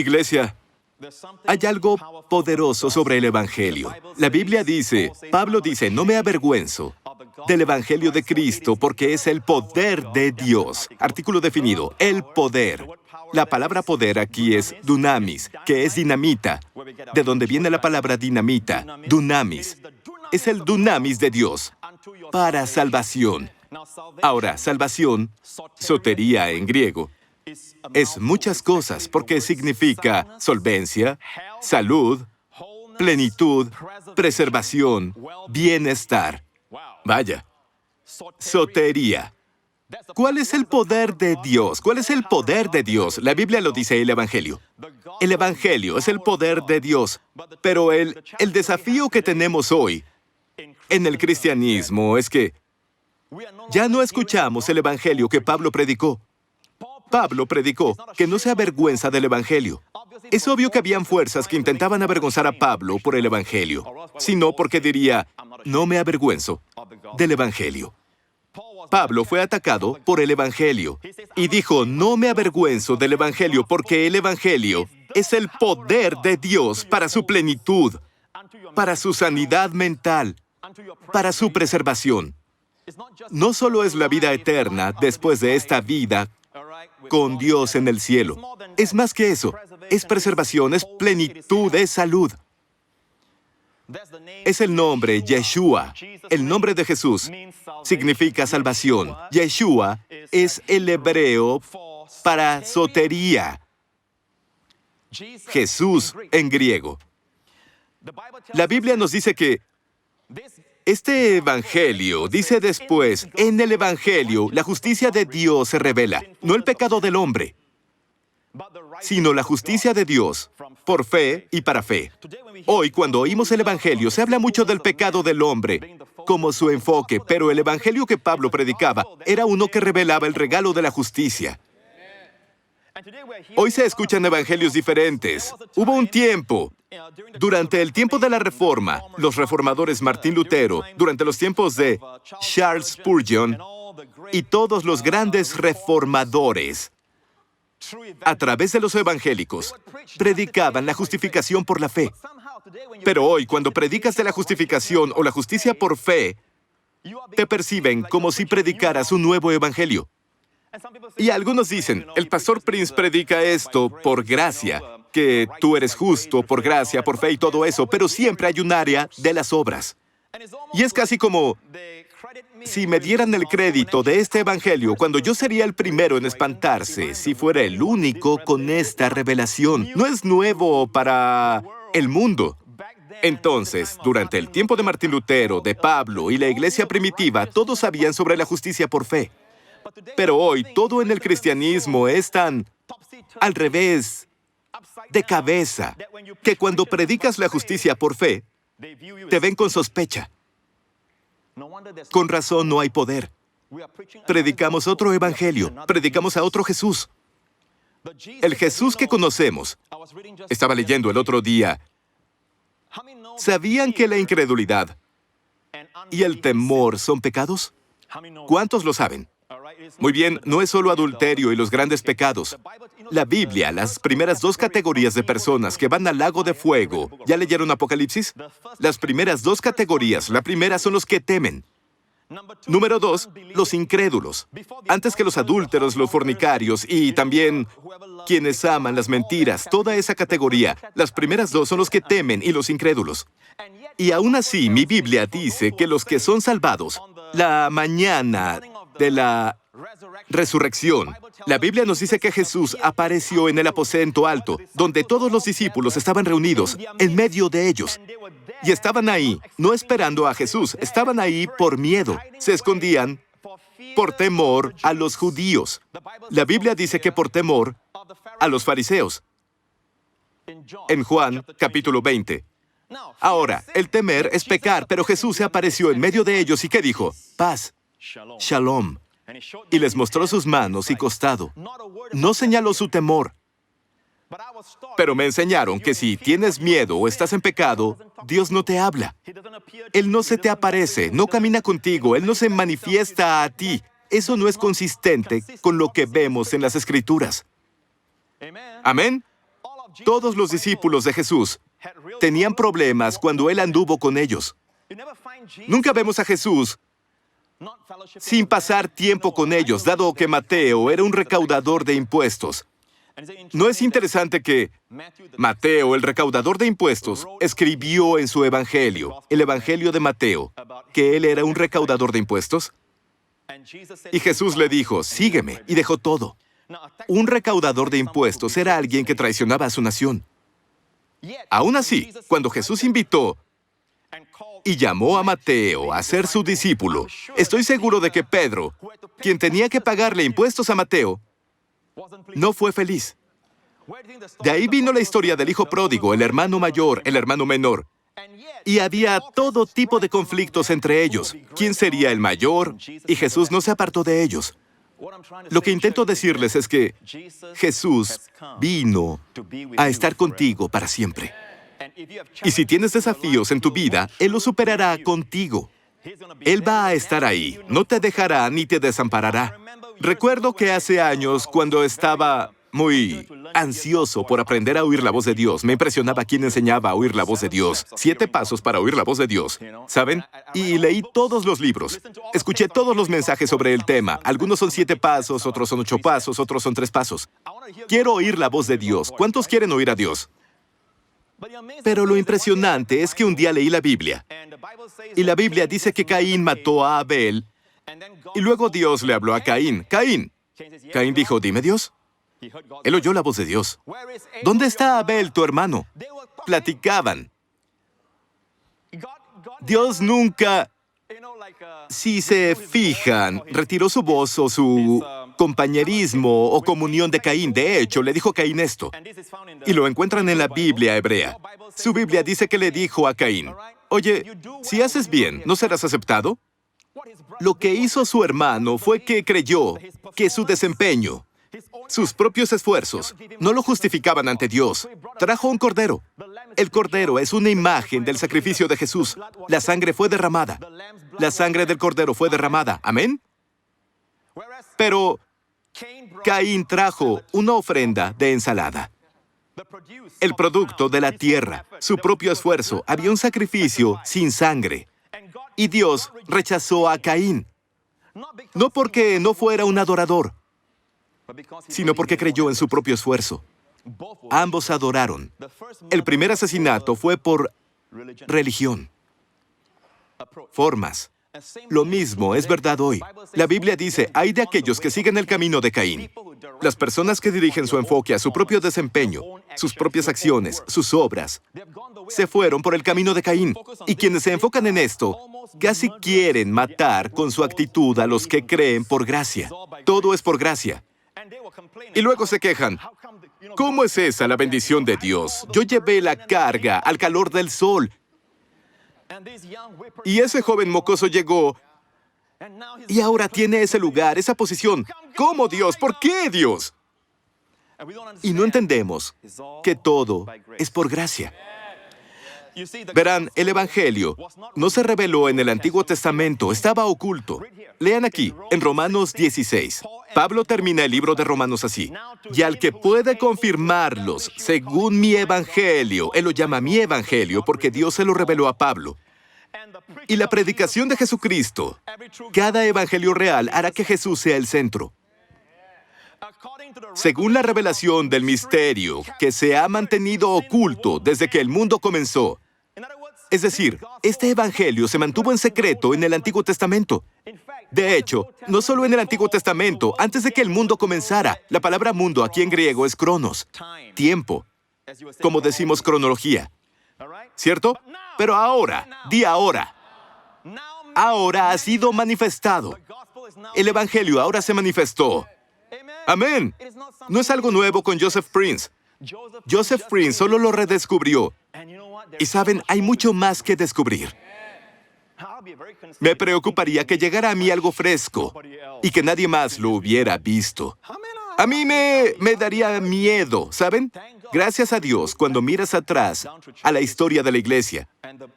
Iglesia, hay algo poderoso sobre el Evangelio. La Biblia dice, Pablo dice, no me avergüenzo del Evangelio de Cristo porque es el poder de Dios. Artículo definido, el poder. La palabra poder aquí es dunamis, que es dinamita. ¿De dónde viene la palabra dinamita? Dunamis. Es el dunamis de Dios para salvación. Ahora, salvación, sotería en griego, es muchas cosas porque significa solvencia, salud, plenitud, preservación, bienestar. Vaya, sotería. ¿Cuál es el poder de Dios? ¿Cuál es el poder de Dios? La Biblia lo dice, el Evangelio. El Evangelio es el poder de Dios. Pero el desafío que tenemos hoy en el cristianismo es que ya no escuchamos el Evangelio que Pablo predicó. Pablo predicó que no se avergüenza del Evangelio. Es obvio que habían fuerzas que intentaban avergonzar a Pablo por el Evangelio, sino porque diría, no me avergüenzo del Evangelio. Pablo fue atacado por el Evangelio y dijo, no me avergüenzo del Evangelio porque el Evangelio es el poder de Dios para su plenitud, para su sanidad mental, para su preservación. No solo es la vida eterna después de esta vida con Dios en el cielo. Es más que eso. Es preservación, es plenitud, es salud. Es el nombre Yeshua. El nombre de Jesús significa salvación. Yeshua es el hebreo para sotería. Jesús en griego. La Biblia nos dice que este Evangelio dice después, en el Evangelio, la justicia de Dios se revela, no el pecado del hombre, sino la justicia de Dios, por fe y para fe. Hoy, cuando oímos el Evangelio, se habla mucho del pecado del hombre, como su enfoque, pero el Evangelio que Pablo predicaba era uno que revelaba el regalo de la justicia. Hoy se escuchan evangelios diferentes. Hubo un tiempo, durante el tiempo de la Reforma, los reformadores Martín Lutero, durante los tiempos de Charles Spurgeon y todos los grandes reformadores, a través de los evangélicos, predicaban la justificación por la fe. Pero hoy, cuando predicas de la justificación o la justicia por fe, te perciben como si predicaras un nuevo evangelio. Y algunos dicen, el pastor Prince predica esto por gracia, que tú eres justo por gracia, por fe y todo eso, pero siempre hay un área de las obras. Y es casi como si me dieran el crédito de este evangelio, cuando yo sería el primero en espantarse si fuera el único con esta revelación. No es nuevo para el mundo. Entonces, durante el tiempo de Martín Lutero, de Pablo y la iglesia primitiva, todos sabían sobre la justicia por fe. Pero hoy, todo en el cristianismo es tan al revés, de cabeza, que cuando predicas la justicia por fe, te ven con sospecha. Con razón no hay poder. Predicamos otro evangelio, predicamos a otro Jesús. El Jesús que conocemos. Estaba leyendo el otro día. ¿Sabían que la incredulidad y el temor son pecados? ¿Cuántos lo saben? Muy bien, no es solo adulterio y los grandes pecados. La Biblia, las primeras dos categorías de personas que van al lago de fuego, ¿ya leyeron Apocalipsis? Las primeras dos categorías, la primera son los que temen. Número 2, los incrédulos. Antes que los adúlteros, los fornicarios y también quienes aman las mentiras, toda esa categoría, las primeras dos son los que temen y los incrédulos. Y aún así, mi Biblia dice que los que son salvados, la mañana de la resurrección, la Biblia nos dice que Jesús apareció en el aposento alto, donde todos los discípulos estaban reunidos, en medio de ellos. Y estaban ahí, no esperando a Jesús, estaban ahí por miedo. Se escondían por temor a los judíos. La Biblia dice que por temor a los fariseos. En Juan, capítulo 20. Ahora, el temer es pecar, pero Jesús se apareció en medio de ellos y ¿qué dijo? Paz, shalom. Y les mostró sus manos y costado. No señaló su temor. Pero me enseñaron que si tienes miedo o estás en pecado, Dios no te habla. Él no se te aparece, no camina contigo, Él no se manifiesta a ti. Eso no es consistente con lo que vemos en las Escrituras. ¿Amén? Todos los discípulos de Jesús tenían problemas cuando Él anduvo con ellos. Nunca vemos a Jesús sin pasar tiempo con ellos, dado que Mateo era un recaudador de impuestos. ¿No es interesante que Mateo, el recaudador de impuestos, escribió en su evangelio, el evangelio de Mateo, que él era un recaudador de impuestos? Y Jesús le dijo, sígueme, y dejó todo. Un recaudador de impuestos era alguien que traicionaba a su nación. Aún así, cuando Jesús invitó y llamó a Mateo a ser su discípulo, estoy seguro de que Pedro, quien tenía que pagarle impuestos a Mateo, no fue feliz. De ahí vino la historia del hijo pródigo, el hermano mayor, el hermano menor. Y había todo tipo de conflictos entre ellos. ¿Quién sería el mayor? Y Jesús no se apartó de ellos. Lo que intento decirles es que Jesús vino a estar contigo para siempre. Y si tienes desafíos en tu vida, Él los superará contigo. Él va a estar ahí, no te dejará ni te desamparará. Recuerdo que hace años, cuando estaba muy ansioso por aprender a oír la voz de Dios, me impresionaba quién enseñaba a oír la voz de Dios. 7 pasos para oír la voz de Dios, ¿saben? Y leí todos los libros. Escuché todos los mensajes sobre el tema. Algunos son 7 pasos, otros son 8 pasos, otros son 3 pasos. Quiero oír la voz de Dios. ¿Cuántos quieren oír a Dios? Pero lo impresionante es que un día leí la Biblia. Y la Biblia dice que Caín mató a Abel. Y luego Dios le habló a Caín. Caín. Caín dijo, dime Dios. Él oyó la voz de Dios. ¿Dónde está Abel, tu hermano? Platicaban. Dios nunca, si se fijan, retiró su voz o su compañerismo o comunión de Caín. De hecho, le dijo a Caín esto. Y lo encuentran en la Biblia hebrea. Su Biblia dice que le dijo a Caín, oye, si haces bien, ¿no serás aceptado? Lo que hizo su hermano fue que creyó que su desempeño, sus propios esfuerzos, no lo justificaban ante Dios. Trajo un cordero. El cordero es una imagen del sacrificio de Jesús. La sangre fue derramada. La sangre del cordero fue derramada. ¿Amén? Pero Caín trajo una ofrenda de ensalada. El producto de la tierra, su propio esfuerzo. Había un sacrificio sin sangre. Y Dios rechazó a Caín. No porque no fuera un adorador, sino porque creyó en su propio esfuerzo. Ambos adoraron. El primer asesinato fue por religión, formas. Lo mismo es verdad hoy. La Biblia dice, hay de aquellos que siguen el camino de Caín. Las personas que dirigen su enfoque a su propio desempeño, sus propias acciones, sus obras, se fueron por el camino de Caín. Y quienes se enfocan en esto, casi quieren matar con su actitud a los que creen por gracia. Todo es por gracia. Y luego se quejan. ¿Cómo es esa la bendición de Dios? Yo llevé la carga al calor del sol. Y ese joven mocoso llegó y ahora tiene ese lugar, esa posición. ¿Cómo, Dios? ¿Por qué, Dios? Y no entendemos que todo es por gracia. Verán, el Evangelio no se reveló en el Antiguo Testamento, estaba oculto. Lean aquí, en Romanos 16. Pablo termina el libro de Romanos así. Y al que puede confirmarlos según mi Evangelio, él lo llama mi Evangelio porque Dios se lo reveló a Pablo. Y la predicación de Jesucristo, cada Evangelio real hará que Jesús sea el centro. Según la revelación del misterio que se ha mantenido oculto desde que el mundo comenzó. Es decir, este evangelio se mantuvo en secreto en el Antiguo Testamento. De hecho, no solo en el Antiguo Testamento, antes de que el mundo comenzara. La palabra mundo aquí en griego es cronos, tiempo, como decimos cronología. ¿Cierto? Pero ahora, di ahora. Ahora ha sido manifestado. El evangelio ahora se manifestó. Amén. No es algo nuevo con Joseph Prince. Joseph Prince solo lo redescubrió. Y saben, hay mucho más que descubrir. Me preocuparía que llegara a mí algo fresco y que nadie más lo hubiera visto. A mí me daría miedo, ¿saben? Gracias a Dios, cuando miras atrás a la historia de la iglesia,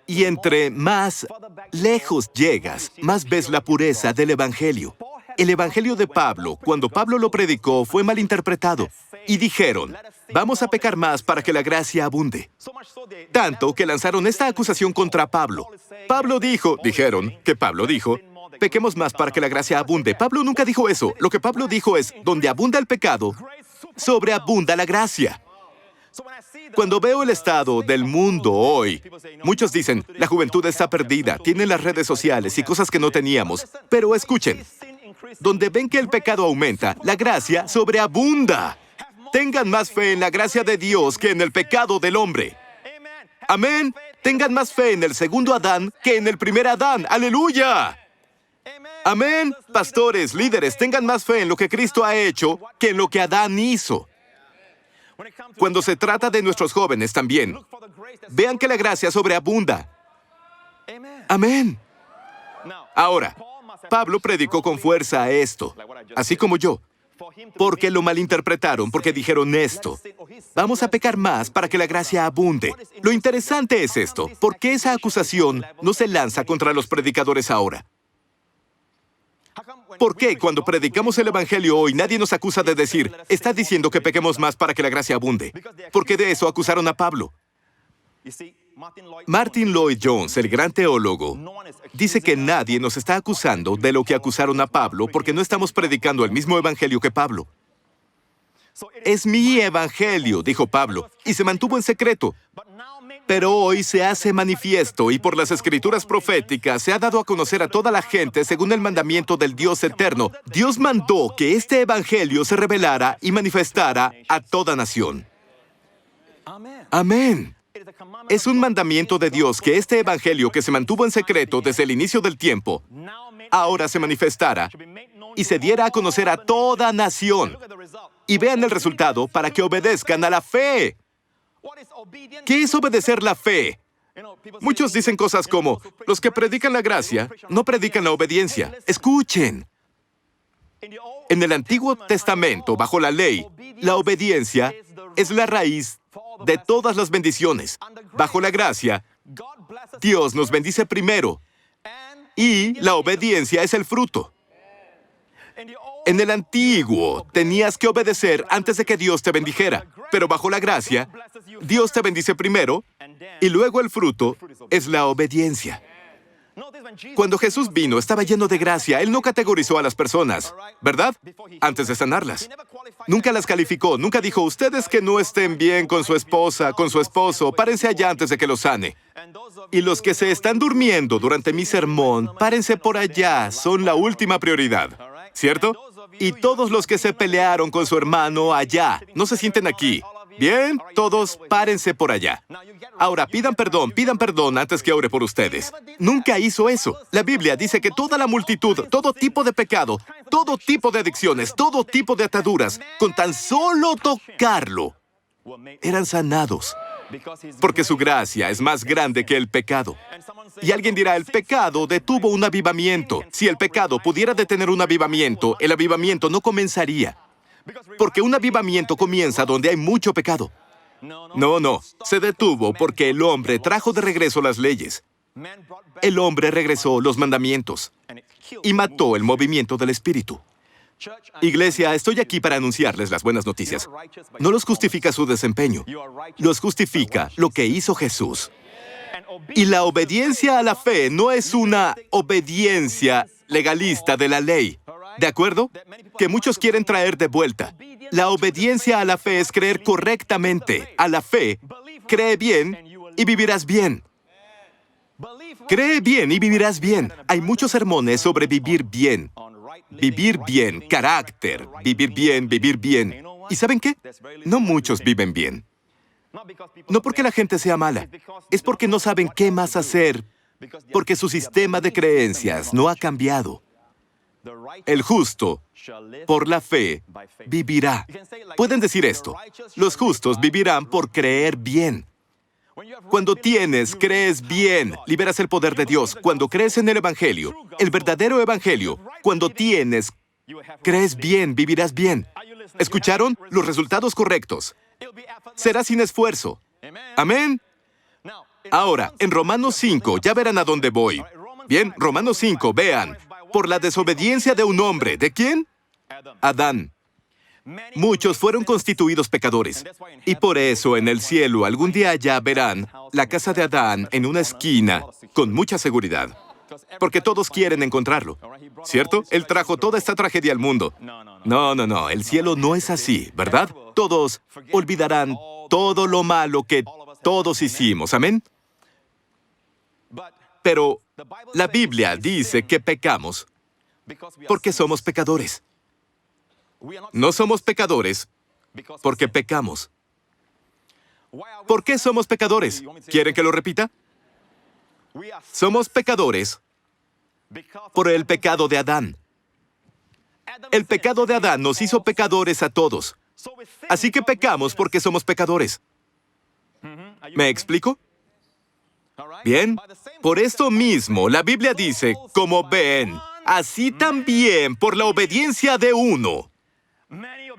y entre más lejos llegas, más ves la pureza del Evangelio. El Evangelio de Pablo, cuando Pablo lo predicó, fue malinterpretado. Y dijeron, Vamos a pecar más para que la gracia abunde. Tanto que lanzaron esta acusación contra Pablo. Dijeron que Pablo dijo, pequemos más para que la gracia abunde. Pablo nunca dijo eso. Lo que Pablo dijo es, donde abunda el pecado, sobreabunda la gracia. Cuando veo el estado del mundo hoy, muchos dicen, la juventud está perdida, tienen las redes sociales y cosas que no teníamos. Pero escuchen, donde ven que el pecado aumenta, la gracia sobreabunda. Tengan más fe en la gracia de Dios que en el pecado del hombre. Amén. Tengan más fe en el segundo Adán que en el primer Adán. ¡Aleluya! Amén. Pastores, líderes, tengan más fe en lo que Cristo ha hecho que en lo que Adán hizo. Cuando se trata de nuestros jóvenes también, vean que la gracia sobreabunda. Amén. Ahora, Pablo predicó con fuerza esto, así como yo, porque lo malinterpretaron, porque dijeron esto. Vamos a pecar más para que la gracia abunde. Lo interesante es esto, ¿por qué esa acusación no se lanza contra los predicadores ahora? ¿Por qué cuando predicamos el Evangelio hoy nadie nos acusa de decir, está diciendo que pequemos más para que la gracia abunde? Porque de eso acusaron a Pablo. Martin Lloyd-Jones, el gran teólogo, dice que nadie nos está acusando de lo que acusaron a Pablo porque no estamos predicando el mismo Evangelio que Pablo. Es mi Evangelio, dijo Pablo, y se mantuvo en secreto. Pero hoy se hace manifiesto y por las escrituras proféticas se ha dado a conocer a toda la gente según el mandamiento del Dios eterno. Dios mandó que este Evangelio se revelara y manifestara a toda nación. Amén. Es un mandamiento de Dios que este Evangelio que se mantuvo en secreto desde el inicio del tiempo, ahora se manifestara y se diera a conocer a toda nación. Y vean el resultado para que obedezcan a la fe. ¿Qué es obedecer la fe? Muchos dicen cosas como, los que predican la gracia no predican la obediencia. Escuchen. En el Antiguo Testamento, bajo la ley, la obediencia es la raíz de todas las bendiciones. Bajo la gracia, Dios nos bendice primero y la obediencia es el fruto. En el Antiguo, tenías que obedecer antes de que Dios te bendijera. Pero bajo la gracia, Dios te bendice primero y luego el fruto es la obediencia. Cuando Jesús vino, estaba lleno de gracia. Él no categorizó a las personas, ¿verdad? Antes de sanarlas. Nunca las calificó. Nunca dijo, ustedes que no estén bien con su esposa, con su esposo, párense allá antes de que los sane. Y los que se están durmiendo durante mi sermón, párense por allá. Son la última prioridad. ¿Cierto? Y todos los que se pelearon con su hermano allá, no se sienten aquí. Bien, todos párense por allá. Ahora, pidan perdón antes que ore por ustedes. Nunca hizo eso. La Biblia dice que toda la multitud, todo tipo de pecado, todo tipo de adicciones, todo tipo de ataduras, con tan solo tocarlo, eran sanados. Porque su gracia es más grande que el pecado. Y alguien dirá, el pecado detuvo un avivamiento. Si el pecado pudiera detener un avivamiento, el avivamiento no comenzaría. Porque un avivamiento comienza donde hay mucho pecado. No, se detuvo porque el hombre trajo de regreso las leyes. El hombre regresó los mandamientos y mató el movimiento del Espíritu. Iglesia, estoy aquí para anunciarles las buenas noticias. No los justifica su desempeño, los justifica lo que hizo Jesús. Y la obediencia a la fe no es una obediencia legalista de la ley. ¿De acuerdo? Que muchos quieren traer de vuelta. La obediencia a la fe es creer correctamente. A la fe, cree bien y vivirás bien. Cree bien y vivirás bien. Hay muchos sermones sobre vivir bien. Vivir bien, carácter, vivir bien, vivir bien. ¿Y saben qué? No muchos viven bien. No porque la gente sea mala, es porque no saben qué más hacer, porque su sistema de creencias no ha cambiado. El justo, por la fe, vivirá. Pueden decir esto, los justos vivirán por creer bien. Cuando crees bien, liberas el poder de Dios. Cuando crees en el Evangelio, el verdadero Evangelio, cuando crees bien, vivirás bien. ¿Escucharon? Los resultados correctos. Será sin esfuerzo. Amén. Ahora, en Romanos 5, ya verán a dónde voy. Bien, Romanos 5, vean. Por la desobediencia de un hombre. ¿De quién? Adán. Muchos fueron constituidos pecadores. Y por eso en el cielo algún día ya verán la casa de Adán en una esquina con mucha seguridad. Porque todos quieren encontrarlo. ¿Cierto? Él trajo toda esta tragedia al mundo. No. El cielo no es así, ¿verdad? Todos olvidarán todo lo malo que todos hicimos. ¿Amén? Pero la Biblia dice que pecamos porque somos pecadores. No somos pecadores porque pecamos. ¿Por qué somos pecadores? ¿Quieren que lo repita? Somos pecadores por el pecado de Adán. El pecado de Adán nos hizo pecadores a todos. Así que pecamos porque somos pecadores. ¿Me explico? Bien, por esto mismo, la Biblia dice, como ven, así también por la obediencia de uno,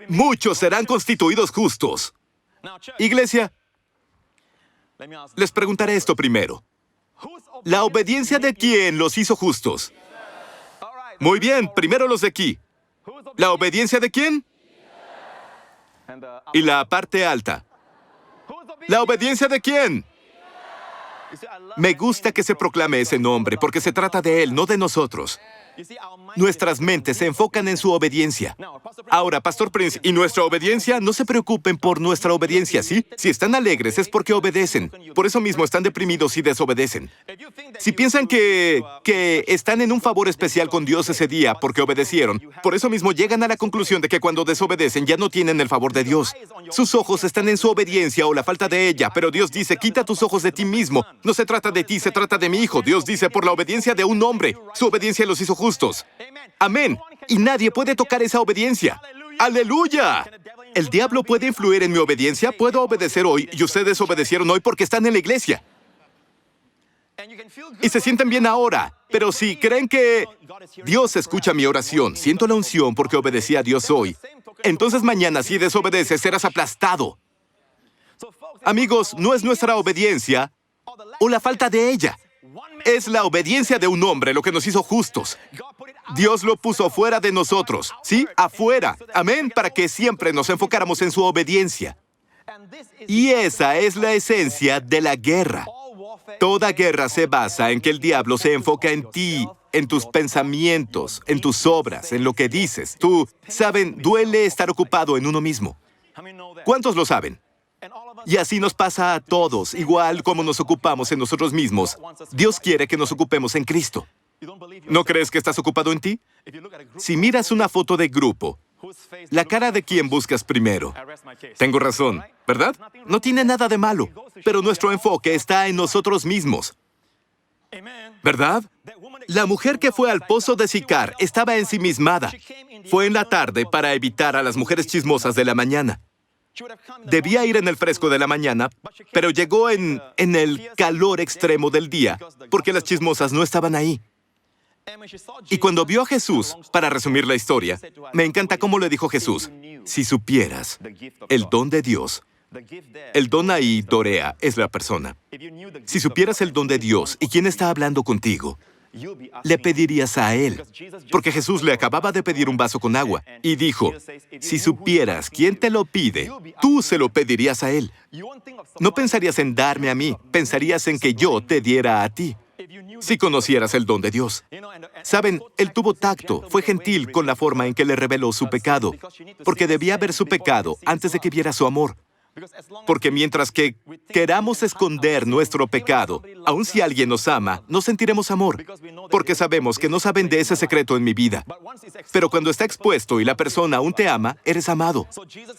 muchos serán constituidos justos. Iglesia, les preguntaré esto primero. ¿La obediencia de quién los hizo justos? Muy bien, primero los de aquí. ¿La obediencia de quién? Y la parte alta. ¿La obediencia de quién? Me gusta que se proclame ese nombre, porque se trata de Él, no de nosotros. Nuestras mentes se enfocan en su obediencia. Ahora, Pastor Prince, ¿y nuestra obediencia? No se preocupen por nuestra obediencia, ¿sí? Si están alegres es porque obedecen. Por eso mismo están deprimidos y desobedecen. Si piensan que están en un favor especial con Dios ese día porque obedecieron, por eso mismo llegan a la conclusión de que cuando desobedecen ya no tienen el favor de Dios. Sus ojos están en su obediencia o la falta de ella, pero Dios dice, quita tus ojos de ti mismo. No se trata de ti, se trata de mi hijo. Dios dice, por la obediencia de un hombre, su obediencia los hizo justos. Amén. Y nadie puede tocar esa obediencia. ¡Aleluya! ¿El diablo puede influir en mi obediencia? Puedo obedecer hoy y ustedes obedecieron hoy porque están en la iglesia. Y se sienten bien ahora. Pero si creen que Dios escucha mi oración, siento la unción porque obedecí a Dios hoy, entonces mañana si desobedeces serás aplastado. Amigos, no es nuestra obediencia o la falta de ella. Es la obediencia de un hombre lo que nos hizo justos. Dios lo puso fuera de nosotros, ¿sí? Afuera. Amén, para que siempre nos enfocáramos en su obediencia. Y esa es la esencia de la guerra. Toda guerra se basa en que el diablo se enfoca en ti, en tus pensamientos, en tus obras, en lo que dices. Saben, duele estar ocupado en uno mismo. ¿Cuántos lo saben? Y así nos pasa a todos, igual como nos ocupamos en nosotros mismos. Dios quiere que nos ocupemos en Cristo. ¿No crees que estás ocupado en ti? Si miras una foto de grupo, ¿la cara de quién buscas primero? Tengo razón, ¿verdad? No tiene nada de malo, pero nuestro enfoque está en nosotros mismos. ¿Verdad? La mujer que fue al pozo de Sicar estaba ensimismada. Fue en la tarde para evitar a las mujeres chismosas de la mañana. Debía ir en el fresco de la mañana, pero llegó en el calor extremo del día, porque las chismosas no estaban ahí. Y cuando vio a Jesús, para resumir la historia, me encanta cómo le dijo Jesús, si supieras el don de Dios, el don ahí, Dorea, es la persona. Si supieras el don de Dios y quién está hablando contigo, le pedirías a Él, porque Jesús le acababa de pedir un vaso con agua, y dijo, si supieras quién te lo pide, tú se lo pedirías a Él. No pensarías en darme a mí, pensarías en que yo te diera a ti, si conocieras el don de Dios. Saben, Él tuvo tacto, fue gentil con la forma en que le reveló su pecado, porque debía ver su pecado antes de que viera su amor. Porque mientras que queramos esconder nuestro pecado, aun si alguien nos ama, no sentiremos amor, porque sabemos que no saben de ese secreto en mi vida. Pero cuando está expuesto y la persona aún te ama, eres amado.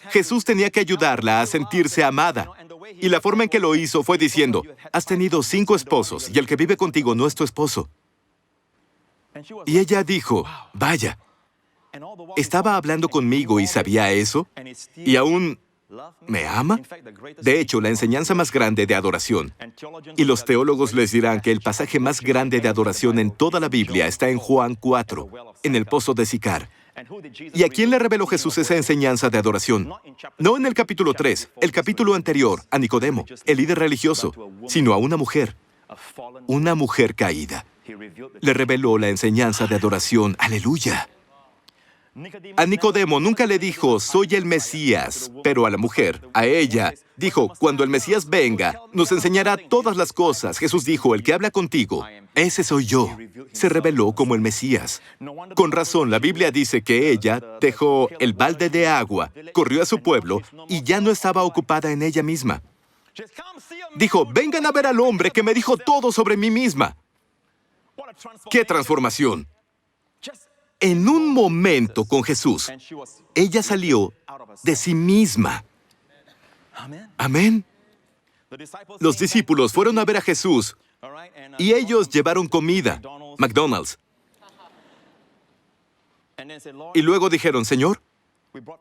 Jesús tenía que ayudarla a sentirse amada. Y la forma en que lo hizo fue diciendo, has tenido 5 esposos y el que vive contigo no es tu esposo. Y ella dijo, vaya, estaba hablando conmigo y sabía eso, y aún ¿me ama? De hecho, la enseñanza más grande de adoración, y los teólogos les dirán que el pasaje más grande de adoración en toda la Biblia está en Juan 4, en el pozo de Sicar. ¿Y a quién le reveló Jesús esa enseñanza de adoración? No en el capítulo 3, el capítulo anterior, a Nicodemo, el líder religioso, sino a una mujer caída. Le reveló la enseñanza de adoración. ¡Aleluya! A Nicodemo nunca le dijo, soy el Mesías, pero a la mujer, a ella, dijo, cuando el Mesías venga, nos enseñará todas las cosas. Jesús dijo, el que habla contigo, ese soy yo. Se reveló como el Mesías. Con razón, la Biblia dice que ella dejó el balde de agua, corrió a su pueblo y ya no estaba ocupada en ella misma. Dijo, vengan a ver al hombre que me dijo todo sobre mí misma. ¡Qué transformación! En un momento con Jesús, ella salió de sí misma. Amén. Los discípulos fueron a ver a Jesús y ellos llevaron comida, McDonald's. Y luego dijeron, Señor,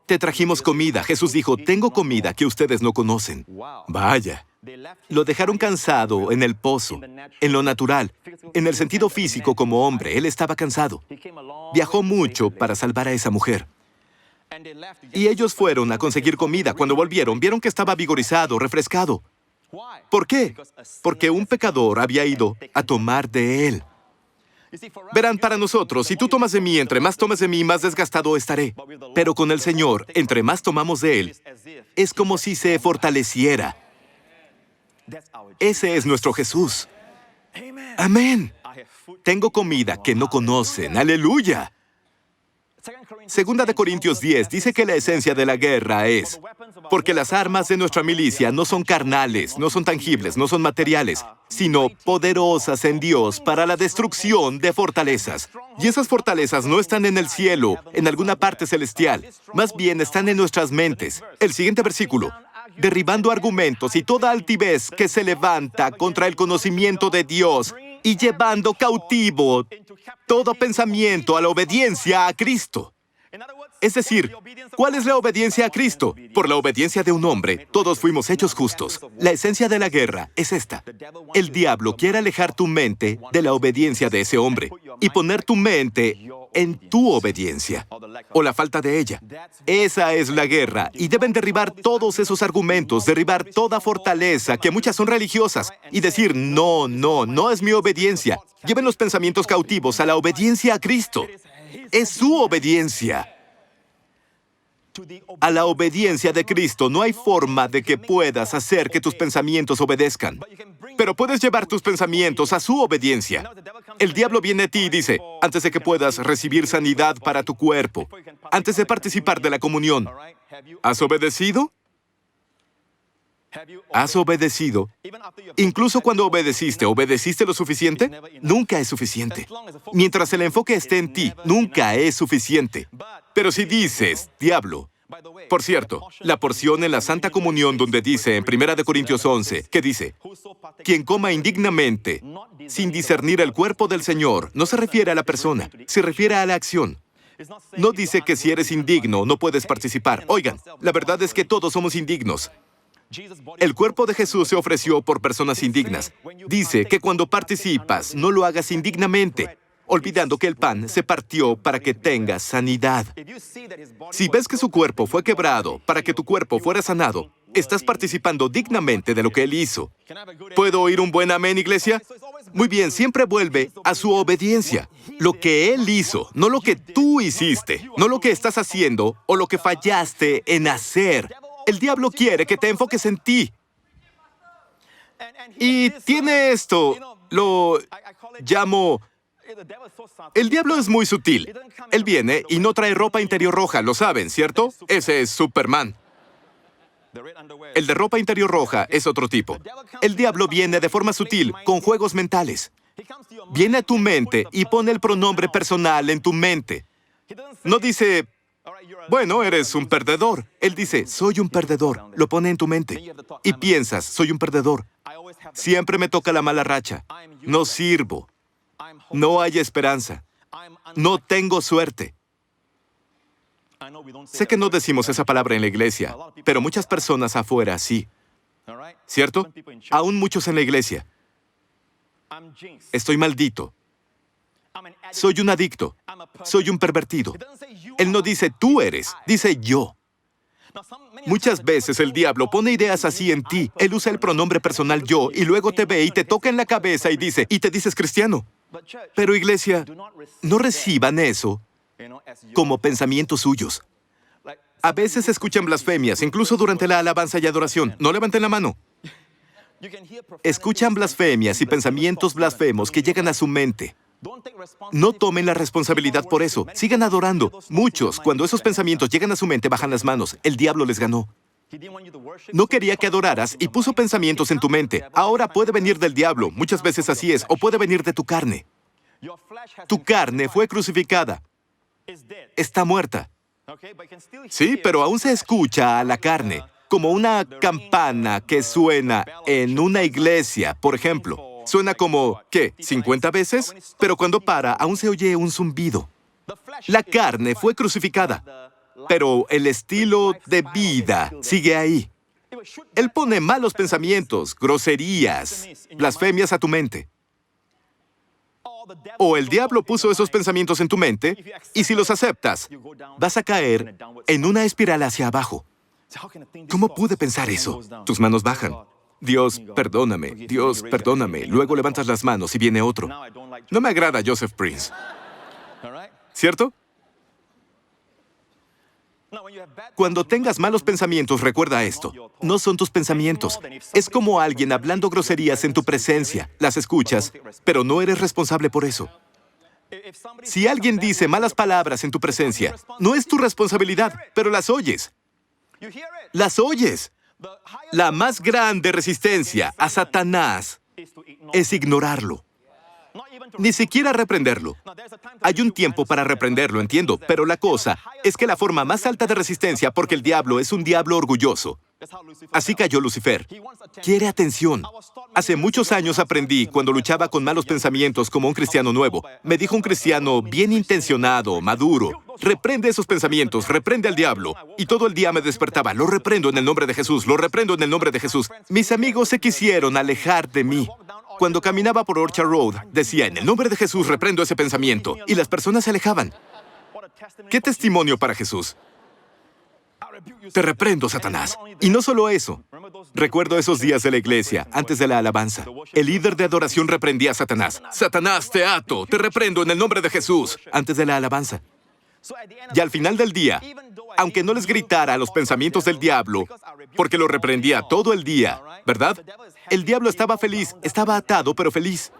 te trajimos comida. Jesús dijo, tengo comida que ustedes no conocen. Vaya. Lo dejaron cansado en el pozo, en lo natural, en el sentido físico como hombre. Él estaba cansado. Viajó mucho para salvar a esa mujer. Y ellos fueron a conseguir comida. Cuando volvieron, vieron que estaba vigorizado, refrescado. ¿Por qué? Porque un pecador había ido a tomar de él. Verán, para nosotros, si tú tomas de mí, entre más tomes de mí, más desgastado estaré. Pero con el Señor, entre más tomamos de Él, es como si se fortaleciera. Ese es nuestro Jesús. Amén. Tengo comida que no conocen. ¡Aleluya! Segunda de Corintios 10 dice que la esencia de la guerra es, porque las armas de nuestra milicia no son carnales, no son tangibles, no son materiales, sino poderosas en Dios para la destrucción de fortalezas. Y esas fortalezas no están en el cielo, en alguna parte celestial, más bien están en nuestras mentes. El siguiente versículo, derribando argumentos y toda altivez que se levanta contra el conocimiento de Dios y llevando cautivo todo pensamiento a la obediencia a Cristo. Es decir, ¿cuál es la obediencia a Cristo? Por la obediencia de un hombre, todos fuimos hechos justos. La esencia de la guerra es esta. El diablo quiere alejar tu mente de la obediencia de ese hombre y poner tu mente en tu obediencia, o la falta de ella. Esa es la guerra, y deben derribar todos esos argumentos, derribar toda fortaleza, que muchas son religiosas, y decir, no, no, no es mi obediencia. Lleven los pensamientos cautivos a la obediencia a Cristo. Es su obediencia. A la obediencia de Cristo no hay forma de que puedas hacer que tus pensamientos obedezcan. Pero puedes llevar tus pensamientos a su obediencia. El diablo viene a ti y dice, antes de que puedas recibir sanidad para tu cuerpo, antes de participar de la comunión, ¿has obedecido? ¿Has obedecido? Incluso cuando obedeciste, ¿obedeciste lo suficiente? Nunca es suficiente. Mientras el enfoque esté en ti, nunca es suficiente. Pero si dices, diablo, por cierto, la porción en la Santa Comunión donde dice en 1 Corintios 11, que dice, quien coma indignamente, sin discernir el cuerpo del Señor, no se refiere a la persona, se refiere a la acción. No dice que si eres indigno, no puedes participar. Oigan, la verdad es que todos somos indignos. El cuerpo de Jesús se ofreció por personas indignas. Dice que cuando participas, no lo hagas indignamente, olvidando que el pan se partió para que tengas sanidad. Si ves que su cuerpo fue quebrado para que tu cuerpo fuera sanado, estás participando dignamente de lo que Él hizo. ¿Puedo oír un buen amén, iglesia? Muy bien, siempre vuelve a su obediencia. Lo que Él hizo, no lo que tú hiciste, no lo que estás haciendo o lo que fallaste en hacer. El diablo quiere que te enfoques en ti. Y tiene esto, lo llamo... El diablo es muy sutil. Él viene y no trae ropa interior roja, lo saben, ¿cierto? Ese es Superman. El de ropa interior roja es otro tipo. El diablo viene de forma sutil, con juegos mentales. Viene a tu mente y pone el pronombre personal en tu mente. No dice, bueno, eres un perdedor. Él dice, soy un perdedor. Lo pone en tu mente. Y piensas, soy un perdedor. Siempre me toca la mala racha. No sirvo. No hay esperanza. No tengo suerte. Sé que no decimos esa palabra en la iglesia, pero muchas personas afuera sí. ¿Cierto? Aún muchos en la iglesia. Estoy maldito. Soy un adicto. Soy un pervertido. Él no dice tú eres, dice yo. Muchas veces el diablo pone ideas así en ti. Él usa el pronombre personal yo y luego te ve y te toca en la cabeza y te dices cristiano. Pero iglesia, no reciban eso como pensamientos suyos. A veces escuchan blasfemias, incluso durante la alabanza y adoración. No levanten la mano. Escuchan blasfemias y pensamientos blasfemos que llegan a su mente. No tomen la responsabilidad por eso. Sigan adorando. Muchos, cuando esos pensamientos llegan a su mente, bajan las manos. El diablo les ganó. No quería que adoraras y puso pensamientos en tu mente. Ahora puede venir del diablo. Muchas veces así es. O puede venir de tu carne. Tu carne fue crucificada. Está muerta. Sí, pero aún se escucha a la carne, como una campana que suena en una iglesia, por ejemplo. Suena como, ¿qué? ¿50 veces? Pero cuando para, aún se oye un zumbido. La carne fue crucificada, pero el estilo de vida sigue ahí. Él pone malos pensamientos, groserías, blasfemias a tu mente. O el diablo puso esos pensamientos en tu mente, y si los aceptas, vas a caer en una espiral hacia abajo. ¿Cómo pude pensar eso? Tus manos bajan. Dios, perdóname. Dios, perdóname. Luego levantas las manos y viene otro. No me agrada Joseph Prince. ¿Cierto? Cuando tengas malos pensamientos, recuerda esto. No son tus pensamientos. Es como alguien hablando groserías en tu presencia. Las escuchas, pero no eres responsable por eso. Si alguien dice malas palabras en tu presencia, no es tu responsabilidad, pero las oyes. Las oyes. La más grande resistencia a Satanás es ignorarlo. Ni siquiera reprenderlo. Hay un tiempo para reprenderlo, entiendo, pero la cosa es que la forma más alta de resistencia, porque el diablo es un diablo orgulloso. Así cayó Lucifer. Quiere atención. Hace muchos años aprendí, cuando luchaba con malos pensamientos como un cristiano nuevo. Me dijo un cristiano bien intencionado, maduro: reprende esos pensamientos, reprende al diablo. Y todo el día me despertaba: lo reprendo en el nombre de Jesús, lo reprendo en el nombre de Jesús. Mis amigos se quisieron alejar de mí. Cuando caminaba por Orchard Road, decía: en el nombre de Jesús reprendo ese pensamiento. Y las personas se alejaban. ¿Qué testimonio para Jesús? Te reprendo, Satanás. Y no solo eso. Recuerdo esos días de la iglesia, antes de la alabanza. El líder de adoración reprendía a Satanás. Satanás, te ato, te reprendo en el nombre de Jesús. Antes de la alabanza. Y al final del día, aunque no les gritara los pensamientos del diablo, porque lo reprendía todo el día, ¿verdad? El diablo estaba feliz, estaba atado, pero feliz.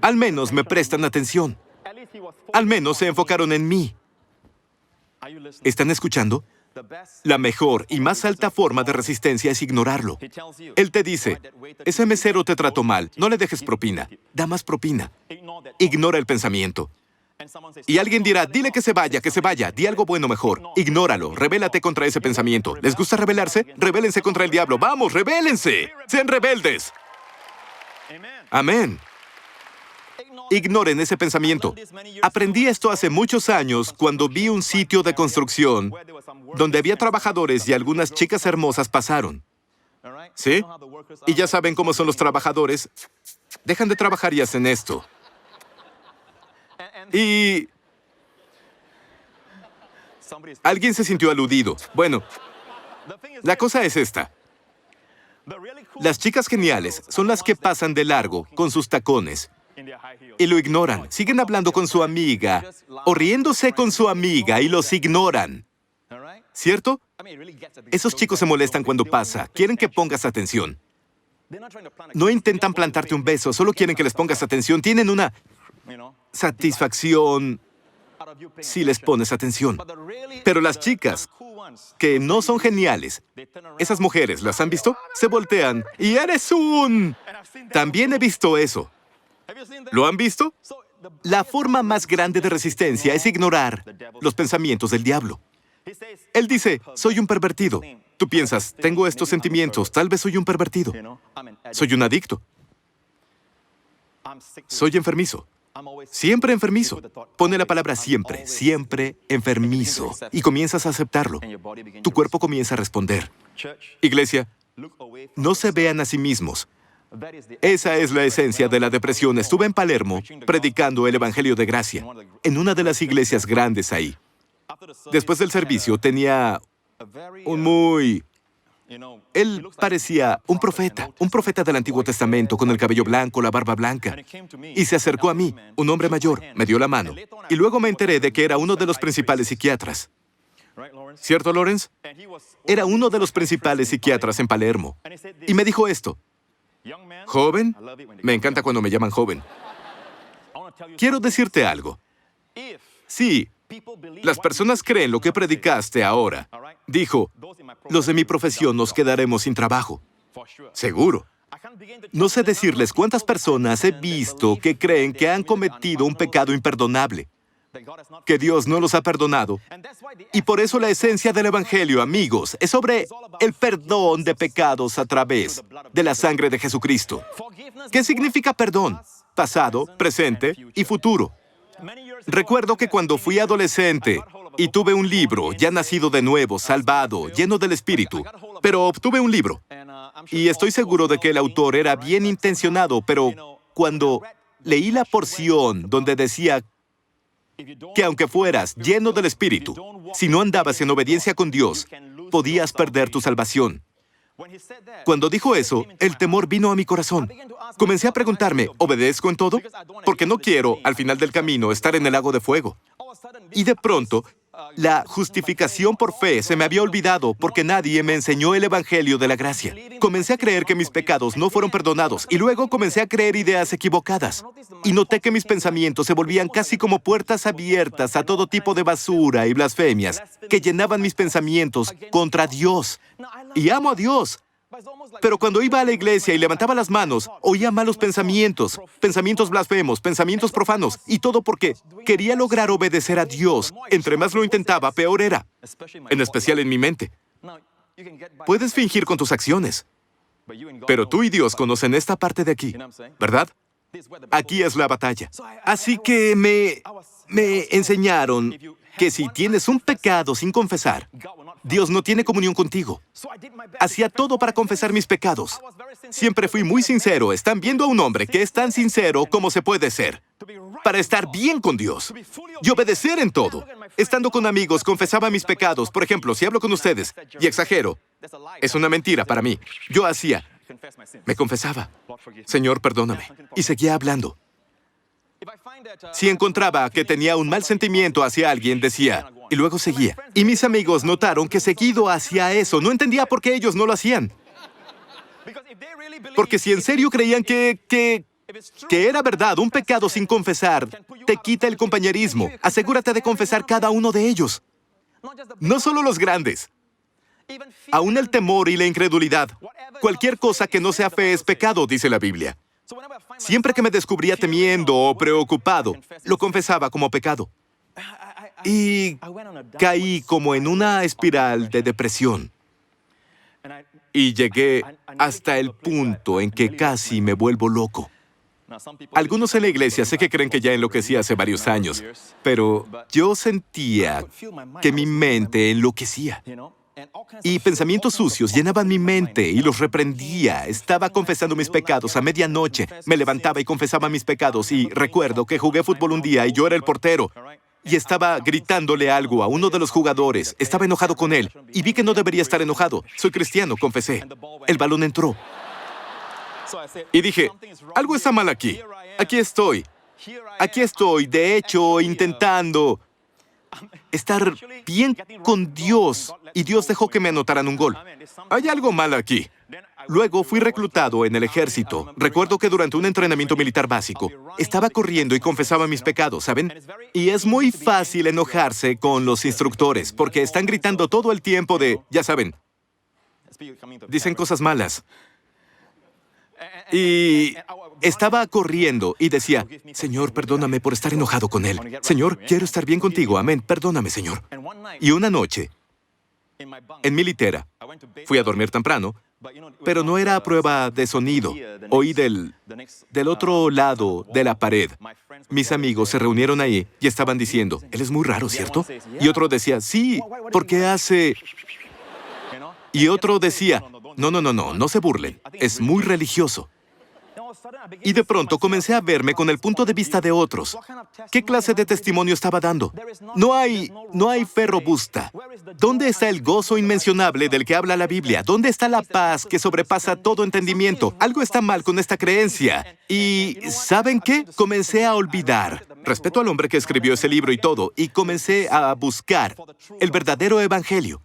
Al menos me prestan atención. Al menos se enfocaron en mí. ¿Están escuchando? La mejor y más alta forma de resistencia es ignorarlo. Él te dice: ese mesero te trató mal, no le dejes propina, da más propina. Ignora el pensamiento. Y alguien dirá: dile que se vaya, di algo bueno mejor. Ignóralo, rebélate contra ese pensamiento. ¿Les gusta rebelarse? Rebélense contra el diablo. ¡Vamos, rebélense! ¡Sean rebeldes! Amén. Ignoren ese pensamiento. Aprendí esto hace muchos años cuando vi un sitio de construcción donde había trabajadores y algunas chicas hermosas pasaron. ¿Sí? Y ya saben cómo son los trabajadores. Dejan de trabajar y hacen esto. Y alguien se sintió aludido. Bueno, la cosa es esta. Las chicas geniales son las que pasan de largo con sus tacones y lo ignoran. Siguen hablando con su amiga o riéndose con su amiga y los ignoran. ¿Cierto? Esos chicos se molestan cuando pasa. Quieren que pongas atención. No intentan plantarte un beso, solo quieren que les pongas atención. Tienen una satisfacción si les pones atención. Pero las chicas que no son geniales, esas mujeres, ¿las han visto? Se voltean y eres un... También he visto eso. ¿Lo han visto? La forma más grande de resistencia es ignorar los pensamientos del diablo. Él dice: soy un pervertido. Tú piensas: tengo estos sentimientos, tal vez soy un pervertido. Soy un adicto. Soy enfermizo. Siempre enfermizo. Pone la palabra siempre, siempre enfermizo. Y comienzas a aceptarlo. Tu cuerpo comienza a responder. Iglesia, no se vean a sí mismos. Esa es la esencia de la depresión. Estuve en Palermo predicando el Evangelio de Gracia, en una de las iglesias grandes ahí. Después del servicio tenía un muy Él parecía un profeta del Antiguo Testamento, con el cabello blanco, la barba blanca. Y se acercó a mí, un hombre mayor, me dio la mano. Y luego me enteré de que era uno de los principales psiquiatras. ¿Cierto, Lawrence? Era uno de los principales psiquiatras en Palermo. Y me dijo esto: ¿joven? Me encanta cuando me llaman joven. Quiero decirte algo. Sí, las personas creen lo que predicaste ahora. Dijo, los de mi profesión nos quedaremos sin trabajo. Seguro. No sé decirles cuántas personas he visto que creen que han cometido un pecado imperdonable, que Dios no los ha perdonado. Y por eso la esencia del Evangelio, amigos, es sobre el perdón de pecados a través de la sangre de Jesucristo. ¿Qué significa perdón? Pasado, presente y futuro. Recuerdo que cuando fui adolescente y tuve un libro, ya nacido de nuevo, salvado, lleno del Espíritu, pero obtuve un libro. Y estoy seguro de que el autor era bien intencionado, pero cuando leí la porción donde decía que aunque fueras lleno del Espíritu, si no andabas en obediencia con Dios, podías perder tu salvación. Cuando dijo eso, el temor vino a mi corazón. Comencé a preguntarme, ¿obedezco en todo? Porque no quiero, al final del camino, estar en el lago de fuego. Y de pronto, la justificación por fe se me había olvidado porque nadie me enseñó el Evangelio de la gracia. Comencé a creer que mis pecados no fueron perdonados y luego comencé a creer ideas equivocadas. Y noté que mis pensamientos se volvían casi como puertas abiertas a todo tipo de basura y blasfemias que llenaban mis pensamientos contra Dios. Y amo a Dios. Pero cuando iba a la iglesia y levantaba las manos, oía malos pensamientos, pensamientos blasfemos, pensamientos profanos, y todo porque quería lograr obedecer a Dios. Entre más lo intentaba, peor era. En especial en mi mente. Puedes fingir con tus acciones, pero tú y Dios conocen esta parte de aquí, ¿verdad? Aquí es la batalla. Así que me enseñaron que si tienes un pecado sin confesar, Dios no tiene comunión contigo. Hacía todo para confesar mis pecados. Siempre fui muy sincero. Están viendo a un hombre que es tan sincero como se puede ser, para estar bien con Dios y obedecer en todo. Estando con amigos, confesaba mis pecados. Por ejemplo, si hablo con ustedes y exagero, es una mentira para mí. Yo me confesaba. Señor, perdóname. Y seguía hablando. Si encontraba que tenía un mal sentimiento hacia alguien, decía, y luego seguía. Y mis amigos notaron que seguido hacía eso. No entendía por qué ellos no lo hacían. Porque si en serio creían que era verdad, un pecado sin confesar te quita el compañerismo. Asegúrate de confesar cada uno de ellos. No solo los grandes. Aún el temor y la incredulidad. Cualquier cosa que no sea fe es pecado, dice la Biblia. Siempre que me descubría temiendo o preocupado, lo confesaba como pecado. Y caí como en una espiral de depresión. Y llegué hasta el punto en que casi me vuelvo loco. Algunos en la iglesia sé que creen que ya enloquecí hace varios años, pero yo sentía que mi mente enloquecía. Y pensamientos sucios llenaban mi mente y los reprendía. Estaba confesando mis pecados a medianoche. Me levantaba y confesaba mis pecados. Y recuerdo que jugué fútbol un día y yo era el portero. Y estaba gritándole algo a uno de los jugadores. Estaba enojado con él. Y vi que no debería estar enojado. Soy cristiano, confesé. El balón entró. Y dije, algo está mal aquí. Aquí estoy. Aquí estoy, de hecho, intentando estar bien con Dios, y Dios dejó que me anotaran un gol. Hay algo mal aquí. Luego fui reclutado en el ejército. Recuerdo que durante un entrenamiento militar básico, estaba corriendo y confesaba mis pecados, ¿saben? Y es muy fácil enojarse con los instructores, porque están gritando todo el tiempo ya saben, dicen cosas malas. Y estaba corriendo y decía, Señor, perdóname por estar enojado con él. Señor, quiero estar bien contigo. Amén. Perdóname, Señor. Y una noche, en mi litera, fui a dormir temprano, pero no era a prueba de sonido. Oí del otro lado de la pared. Mis amigos se reunieron ahí y estaban diciendo, él es muy raro, ¿cierto? Y otro decía, sí, porque hace... Y otro decía, no se burlen, es muy religioso. Y de pronto comencé a verme con el punto de vista de otros. ¿Qué clase de testimonio estaba dando? No hay fe robusta. ¿Dónde está el gozo inmencionable del que habla la Biblia? ¿Dónde está la paz que sobrepasa todo entendimiento? Algo está mal con esta creencia. Y ¿saben qué? Comencé a olvidar. Respeto al hombre que escribió ese libro y todo, y comencé a buscar el verdadero evangelio.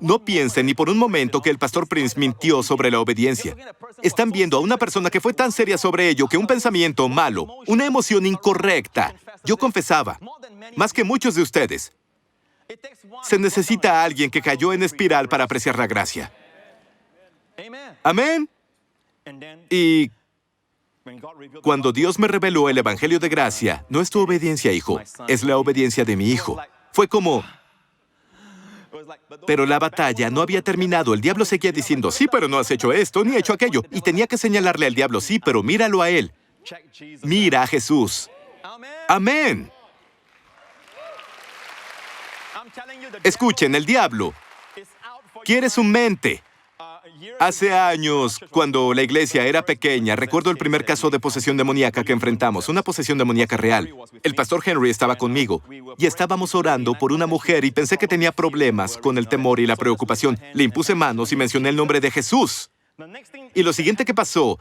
No piensen ni por un momento que el pastor Prince mintió sobre la obediencia. Están viendo a una persona que fue tan seria sobre ello que un pensamiento malo, una emoción incorrecta. Yo confesaba, más que muchos de ustedes. Se necesita a alguien que cayó en espiral para apreciar la gracia. Amén. Y cuando Dios me reveló el Evangelio de gracia, no es tu obediencia, hijo, es la obediencia de mi hijo. Fue como... Pero la batalla no había terminado. El diablo seguía diciendo, sí, pero no has hecho esto, ni hecho aquello. Y tenía que señalarle al diablo, sí, pero míralo a él. Mira a Jesús. Amén. Escuchen, el diablo quiere su mente. Hace años, cuando la iglesia era pequeña, recuerdo el primer caso de posesión demoníaca que enfrentamos, una posesión demoníaca real. El pastor Henry estaba conmigo y estábamos orando por una mujer y pensé que tenía problemas con el temor y la preocupación. Le impuse manos y mencioné el nombre de Jesús. Y lo siguiente que pasó,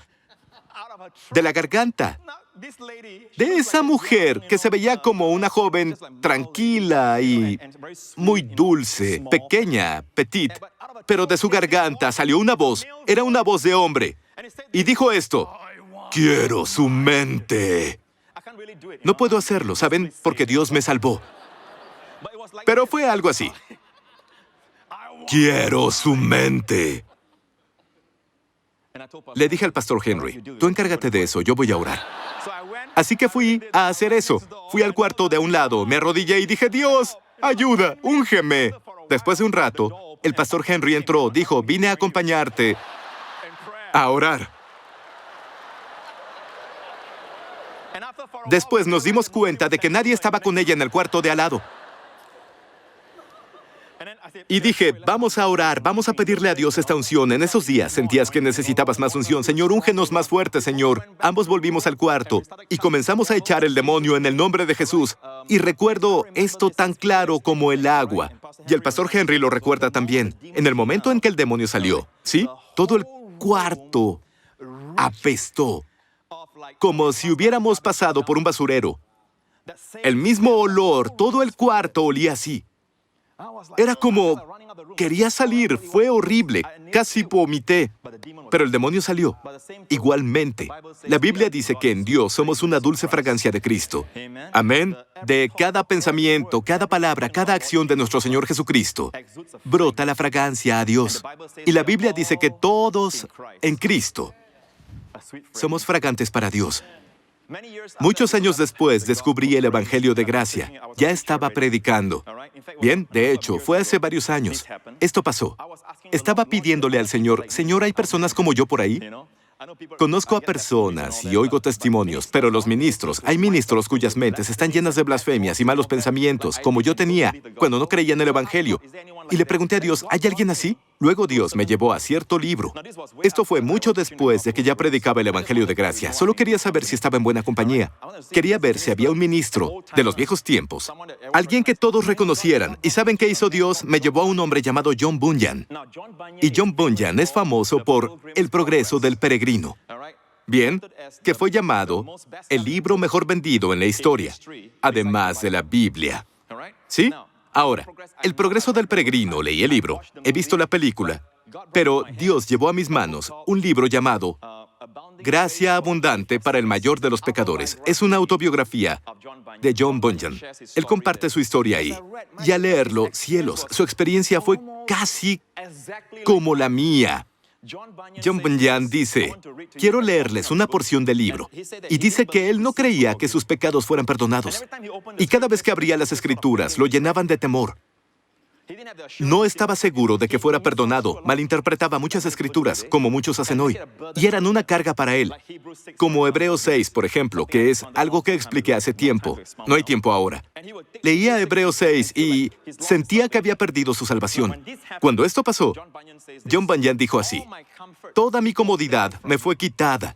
de la garganta de esa mujer que se veía como una joven tranquila y muy dulce, pequeña, petite, pero de su garganta salió una voz, era una voz de hombre, y dijo esto, quiero su mente. No puedo hacerlo, ¿saben? Porque Dios me salvó. Pero fue algo así. Quiero su mente. Le dije al pastor Henry, tú encárgate de eso, yo voy a orar. Así que fui a hacer eso. Fui al cuarto de un lado, me arrodillé y dije, Dios, ayuda, úngeme. Después de un rato, el pastor Henry entró, dijo, vine a acompañarte a orar. Después nos dimos cuenta de que nadie estaba con ella en el cuarto de al lado. Y dije, vamos a orar, vamos a pedirle a Dios esta unción. En esos días sentías que necesitabas más unción. Señor, úngenos más fuerte, Señor. Ambos volvimos al cuarto y comenzamos a echar el demonio en el nombre de Jesús. Y recuerdo esto tan claro como el agua. Y el pastor Henry lo recuerda también. En el momento en que el demonio salió, ¿sí? Todo el cuarto apestó, como si hubiéramos pasado por un basurero. El mismo olor, todo el cuarto olía así. Era como... quería salir, fue horrible, casi vomité. Pero el demonio salió. Igualmente, la Biblia dice que en Dios somos una dulce fragancia de Cristo. Amén. De cada pensamiento, cada palabra, cada acción de nuestro Señor Jesucristo, brota la fragancia a Dios. Y la Biblia dice que todos en Cristo somos fragantes para Dios. Muchos años después descubrí el Evangelio de gracia. Ya estaba predicando. Bien, de hecho, fue hace varios años. Esto pasó. Estaba pidiéndole al Señor, Señor, ¿hay personas como yo por ahí? Conozco a personas y oigo testimonios, pero los ministros, hay ministros cuyas mentes están llenas de blasfemias y malos pensamientos, como yo tenía cuando no creía en el Evangelio. Y le pregunté a Dios, ¿hay alguien así? Luego Dios me llevó a cierto libro. Esto fue mucho después de que ya predicaba el Evangelio de gracia. Solo quería saber si estaba en buena compañía. Quería ver si había un ministro de los viejos tiempos, alguien que todos reconocieran. ¿Y saben qué hizo Dios? Me llevó a un hombre llamado John Bunyan. Y John Bunyan es famoso por El progreso del peregrino. Bien, que fue llamado el libro mejor vendido en la historia, además de la Biblia. ¿Sí? Ahora, El progreso del peregrino, leí el libro, he visto la película, pero Dios llevó a mis manos un libro llamado Gracia abundante para el mayor de los pecadores. Es una autobiografía de John Bunyan. Él comparte su historia ahí. Y al leerlo, cielos, su experiencia fue casi como la mía. John Bunyan dice, quiero leerles una porción del libro. Y dice que él no creía que sus pecados fueran perdonados. Y cada vez que abría las Escrituras, lo llenaban de temor. No estaba seguro de que fuera perdonado. Malinterpretaba muchas Escrituras, como muchos hacen hoy. Y eran una carga para él. Como Hebreos 6, por ejemplo, que es algo que expliqué hace tiempo. No hay tiempo ahora. Leía Hebreos 6 y sentía que había perdido su salvación. Cuando esto pasó, John Bunyan dijo así, toda mi comodidad me fue quitada.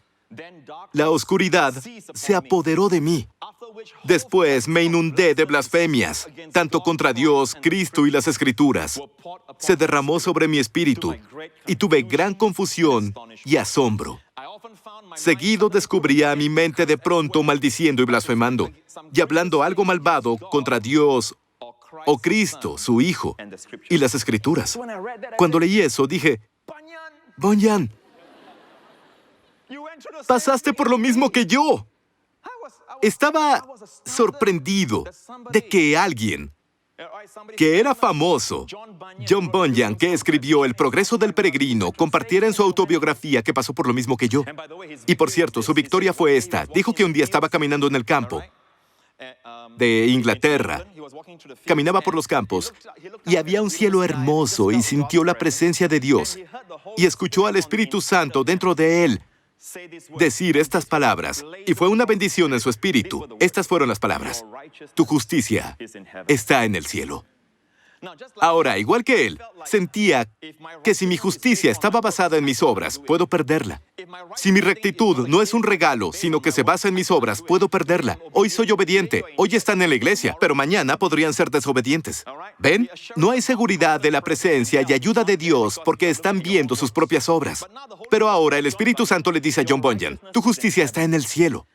La oscuridad se apoderó de mí. Después me inundé de blasfemias, tanto contra Dios, Cristo y las Escrituras. Se derramó sobre mi espíritu y tuve gran confusión y asombro. Seguido descubría a mi mente de pronto maldiciendo y blasfemando, y hablando algo malvado contra Dios o Cristo, su Hijo, y las Escrituras. Cuando leí eso, dije, Bunyan, pasaste por lo mismo que yo. Estaba sorprendido de que alguien que era famoso, John Bunyan, que escribió El progreso del peregrino, compartiera en su autobiografía que pasó por lo mismo que yo. Y por cierto, su victoria fue esta. Dijo que un día estaba caminando en el campo de Inglaterra. Caminaba por los campos y había un cielo hermoso y sintió la presencia de Dios. Y escuchó al Espíritu Santo dentro de él decir estas palabras, y fue una bendición en su espíritu. Estas fueron las palabras: tu justicia está en el cielo. Ahora, igual que él, sentía que si mi justicia estaba basada en mis obras, puedo perderla. Si mi rectitud no es un regalo, sino que se basa en mis obras, puedo perderla. Hoy soy obediente, hoy están en la iglesia, pero mañana podrían ser desobedientes. ¿Ven? No hay seguridad de la presencia y ayuda de Dios porque están viendo sus propias obras. Pero ahora el Espíritu Santo le dice a John Bunyan, tu justicia está en el cielo.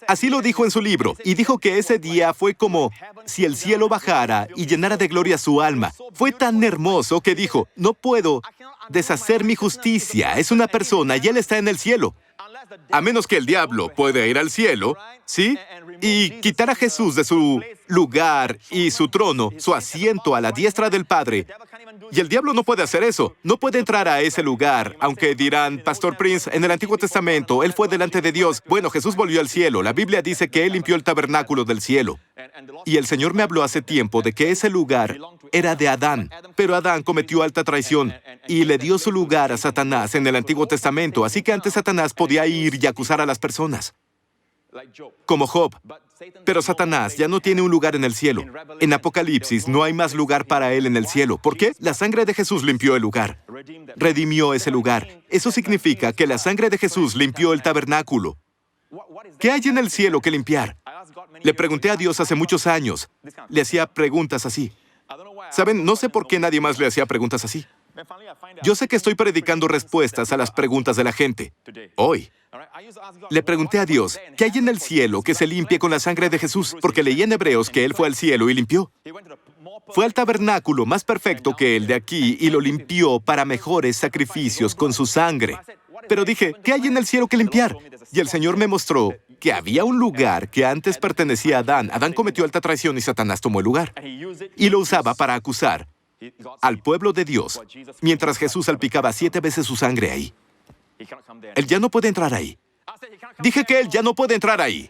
Así lo dijo en su libro, y dijo que ese día fue como si el cielo bajara y llenara de gloria su alma. Fue tan hermoso que dijo, no puedo deshacer mi justicia, es una persona y él está en el cielo. A menos que el diablo pueda ir al cielo, ¿sí? Y quitar a Jesús de su lugar y su trono, su asiento a la diestra del Padre. Y el diablo no puede hacer eso. No puede entrar a ese lugar, aunque dirán, Pastor Prince, en el Antiguo Testamento, él fue delante de Dios. Bueno, Jesús volvió al cielo. La Biblia dice que él limpió el tabernáculo del cielo. Y el Señor me habló hace tiempo de que ese lugar era de Adán. Pero Adán cometió alta traición y le dio su lugar a Satanás en el Antiguo Testamento. Así que antes Satanás podía ir y acusar a las personas, como Job. Pero Satanás ya no tiene un lugar en el cielo. En Apocalipsis no hay más lugar para él en el cielo. ¿Por qué? La sangre de Jesús limpió el lugar. Redimió ese lugar. Eso significa que la sangre de Jesús limpió el tabernáculo. ¿Qué hay en el cielo que limpiar? Le pregunté a Dios hace muchos años. Le hacía preguntas así. ¿Saben? No sé por qué nadie más le hacía preguntas así. Yo sé que estoy predicando respuestas a las preguntas de la gente. Hoy. Le pregunté a Dios, ¿qué hay en el cielo que se limpie con la sangre de Jesús? Porque leí en Hebreos que Él fue al cielo y limpió. Fue al tabernáculo más perfecto que el de aquí y lo limpió para mejores sacrificios con su sangre. Pero dije, ¿qué hay en el cielo que limpiar? Y el Señor me mostró que había un lugar que antes pertenecía a Adán. Adán cometió alta traición y Satanás tomó el lugar. Y lo usaba para acusar al pueblo de Dios, mientras Jesús salpicaba 7 veces su sangre ahí. Él ya no puede entrar ahí. Dije que Él ya no puede entrar ahí.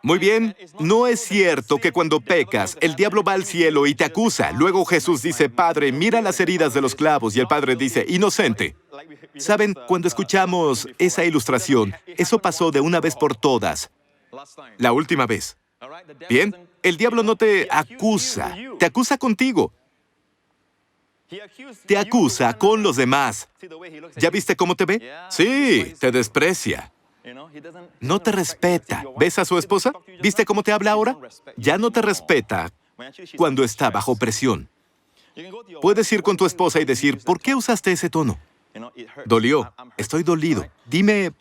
Muy bien, no es cierto que cuando pecas, el diablo va al cielo y te acusa. Luego Jesús dice, Padre, mira las heridas de los clavos, y el Padre dice, inocente. ¿Saben? Cuando escuchamos esa ilustración, eso pasó de una vez por todas. La última vez. Bien, el diablo no te acusa, te acusa contigo. Te acusa con los demás. ¿Ya viste cómo te ve? Sí, te desprecia. No te respeta. ¿Ves a su esposa? ¿Viste cómo te habla ahora? Ya no te respeta cuando está bajo presión. Puedes ir con tu esposa y decir, ¿por qué usaste ese tono? Dolió. Estoy dolido. Dime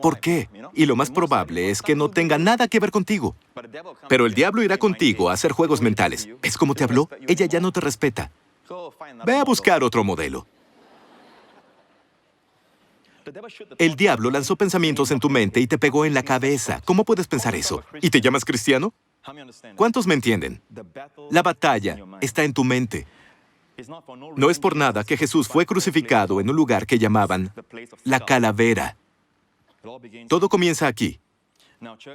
por qué. Y lo más probable es que no tenga nada que ver contigo. Pero el diablo irá contigo a hacer juegos mentales. ¿Ves cómo te habló? Ella ya no te respeta. Ve a buscar otro modelo. El diablo lanzó pensamientos en tu mente y te pegó en la cabeza. ¿Cómo puedes pensar eso? ¿Y te llamas cristiano? ¿Cuántos me entienden? La batalla está en tu mente. No es por nada que Jesús fue crucificado en un lugar que llamaban la calavera. Todo comienza aquí.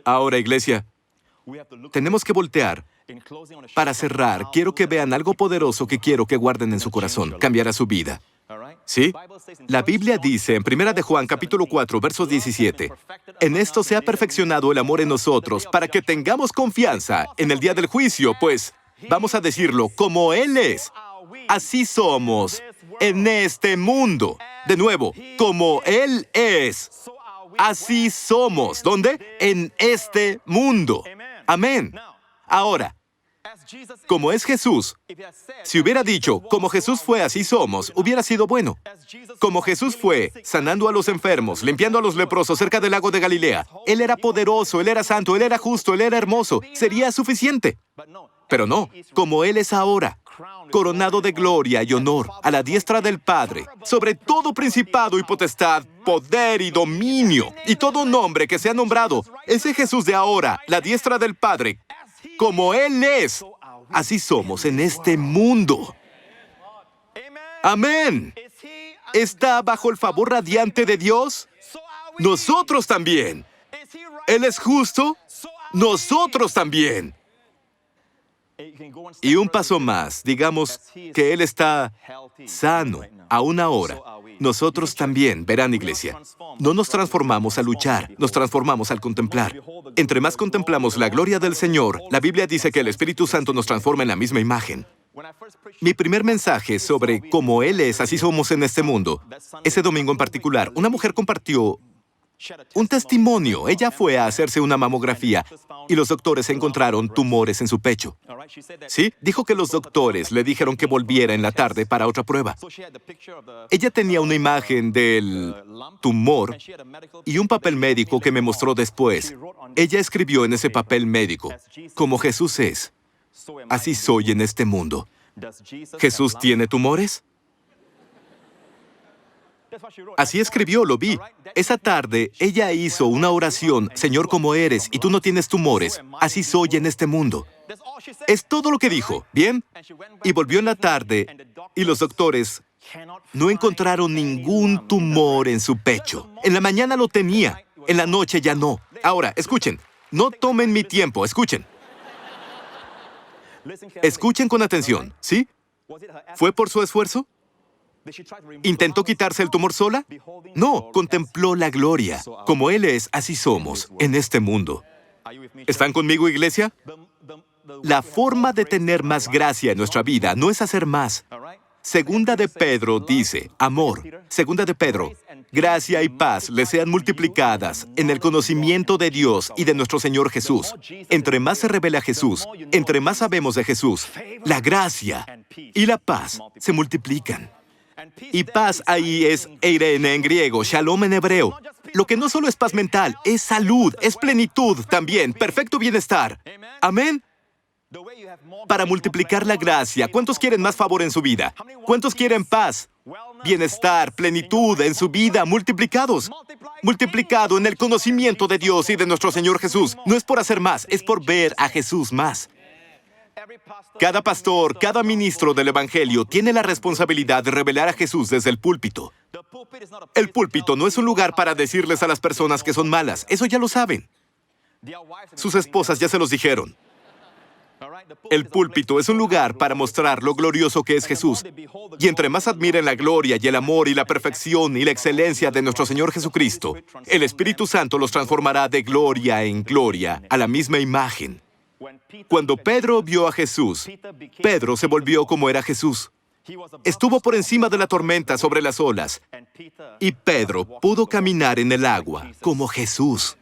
Ahora, iglesia, tenemos que voltear. Para cerrar, quiero que vean algo poderoso que quiero que guarden en su corazón. Cambiará su vida. ¿Sí? La Biblia dice en 1 de Juan, capítulo 4, verso 17, en esto se ha perfeccionado el amor en nosotros, para que tengamos confianza en el día del juicio, pues, vamos a decirlo, como Él es, así somos en este mundo. De nuevo, como Él es, Así somos. ¿Dónde? En este mundo. Amén. Ahora, como es Jesús, si hubiera dicho, como Jesús fue, así somos, hubiera sido bueno. Como Jesús fue, sanando a los enfermos, limpiando a los leprosos cerca del lago de Galilea. Él era poderoso, Él era santo, Él era justo, Él era hermoso. Sería suficiente. Pero no, como Él es ahora, coronado de gloria y honor, a la diestra del Padre, sobre todo principado y potestad, poder y dominio, y todo nombre que sea nombrado. Ese Jesús de ahora, la diestra del Padre, como Él es, así somos en este mundo. Amén. ¿Está bajo el favor radiante de Dios? Nosotros también. Él es justo, nosotros también. Y un paso más, digamos que Él está sano, aún ahora. Nosotros también, verán, iglesia. No nos transformamos al luchar, nos transformamos al contemplar. Entre más contemplamos la gloria del Señor, la Biblia dice que el Espíritu Santo nos transforma en la misma imagen. Mi primer mensaje sobre cómo Él es, así somos en este mundo. Ese domingo en particular, una mujer compartió un testimonio. Ella fue a hacerse una mamografía y los doctores encontraron tumores en su pecho. ¿Sí? Dijo que los doctores le dijeron que volviera en la tarde para otra prueba. Ella tenía una imagen del tumor y un papel médico que me mostró después. Ella escribió en ese papel médico, como Jesús es, así soy en este mundo. ¿Jesús tiene tumores? Así escribió, lo vi. Esa tarde, ella hizo una oración, Señor, como eres, y tú no tienes tumores, así soy en este mundo. Es todo lo que dijo, ¿bien? Y volvió en la tarde, y los doctores no encontraron ningún tumor en su pecho. En la mañana lo tenía, en la noche ya no. Ahora, escuchen, no tomen mi tiempo, escuchen. Escuchen con atención, ¿sí? ¿Fue por su esfuerzo? ¿Intentó quitarse el tumor sola? No, contempló la gloria. Como Él es, así somos, en este mundo. ¿Están conmigo, iglesia? La forma de tener más gracia en nuestra vida no es hacer más. Segunda de Pedro dice, amor. Segunda de Pedro, gracia y paz les sean multiplicadas en el conocimiento de Dios y de nuestro Señor Jesús. Entre más se revela Jesús, entre más sabemos de Jesús, la gracia y la paz se multiplican. Y paz ahí es eirene en griego, shalom en hebreo. Lo que no solo es paz mental, es salud, es plenitud también, perfecto bienestar. Amén. Para multiplicar la gracia, ¿cuántos quieren más favor en su vida? ¿Cuántos quieren paz, bienestar, plenitud en su vida, multiplicados? Multiplicado en el conocimiento de Dios y de nuestro Señor Jesús. No es por hacer más, es por ver a Jesús más. Cada pastor, cada ministro del Evangelio tiene la responsabilidad de revelar a Jesús desde el púlpito. El púlpito no es un lugar para decirles a las personas que son malas. Eso ya lo saben. Sus esposas ya se los dijeron. El púlpito es un lugar para mostrar lo glorioso que es Jesús. Y entre más admiren la gloria y el amor y la perfección y la excelencia de nuestro Señor Jesucristo, el Espíritu Santo los transformará de gloria en gloria a la misma imagen. Cuando Pedro vio a Jesús, Pedro se volvió como era Jesús. Estuvo por encima de la tormenta sobre las olas, y Pedro pudo caminar en el agua como Jesús.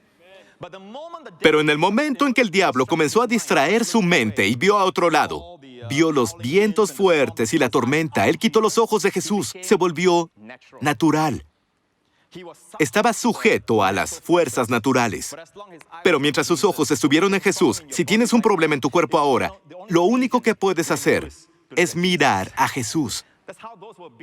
Pero en el momento en que el diablo comenzó a distraer su mente y vio a otro lado, vio los vientos fuertes y la tormenta, él quitó los ojos de Jesús, se volvió natural. Estaba sujeto a las fuerzas naturales. Pero mientras sus ojos estuvieron en Jesús, si tienes un problema en tu cuerpo ahora, lo único que puedes hacer es mirar a Jesús.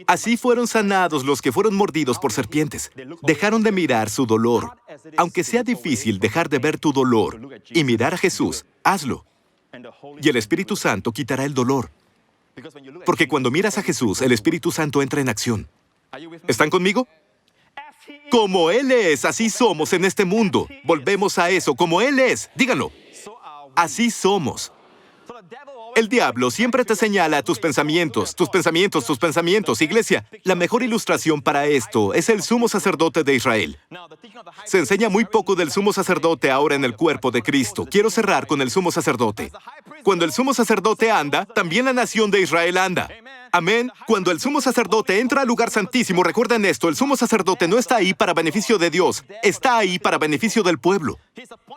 Así fueron sanados los que fueron mordidos por serpientes. Dejaron de mirar su dolor. Aunque sea difícil dejar de ver tu dolor y mirar a Jesús, hazlo. Y el Espíritu Santo quitará el dolor. Porque cuando miras a Jesús, el Espíritu Santo entra en acción. ¿Están conmigo? Como Él es, así somos en este mundo. Volvemos a eso, como Él es. Díganlo. Así somos. El diablo siempre te señala tus pensamientos, tus pensamientos, tus pensamientos. Iglesia, la mejor ilustración para esto es el sumo sacerdote de Israel. Se enseña muy poco del sumo sacerdote ahora en el cuerpo de Cristo. Quiero cerrar con el sumo sacerdote. Cuando el sumo sacerdote anda, también la nación de Israel anda. Amén. Cuando el sumo sacerdote entra al lugar santísimo, recuerden esto, el sumo sacerdote no está ahí para beneficio de Dios, está ahí para beneficio del pueblo.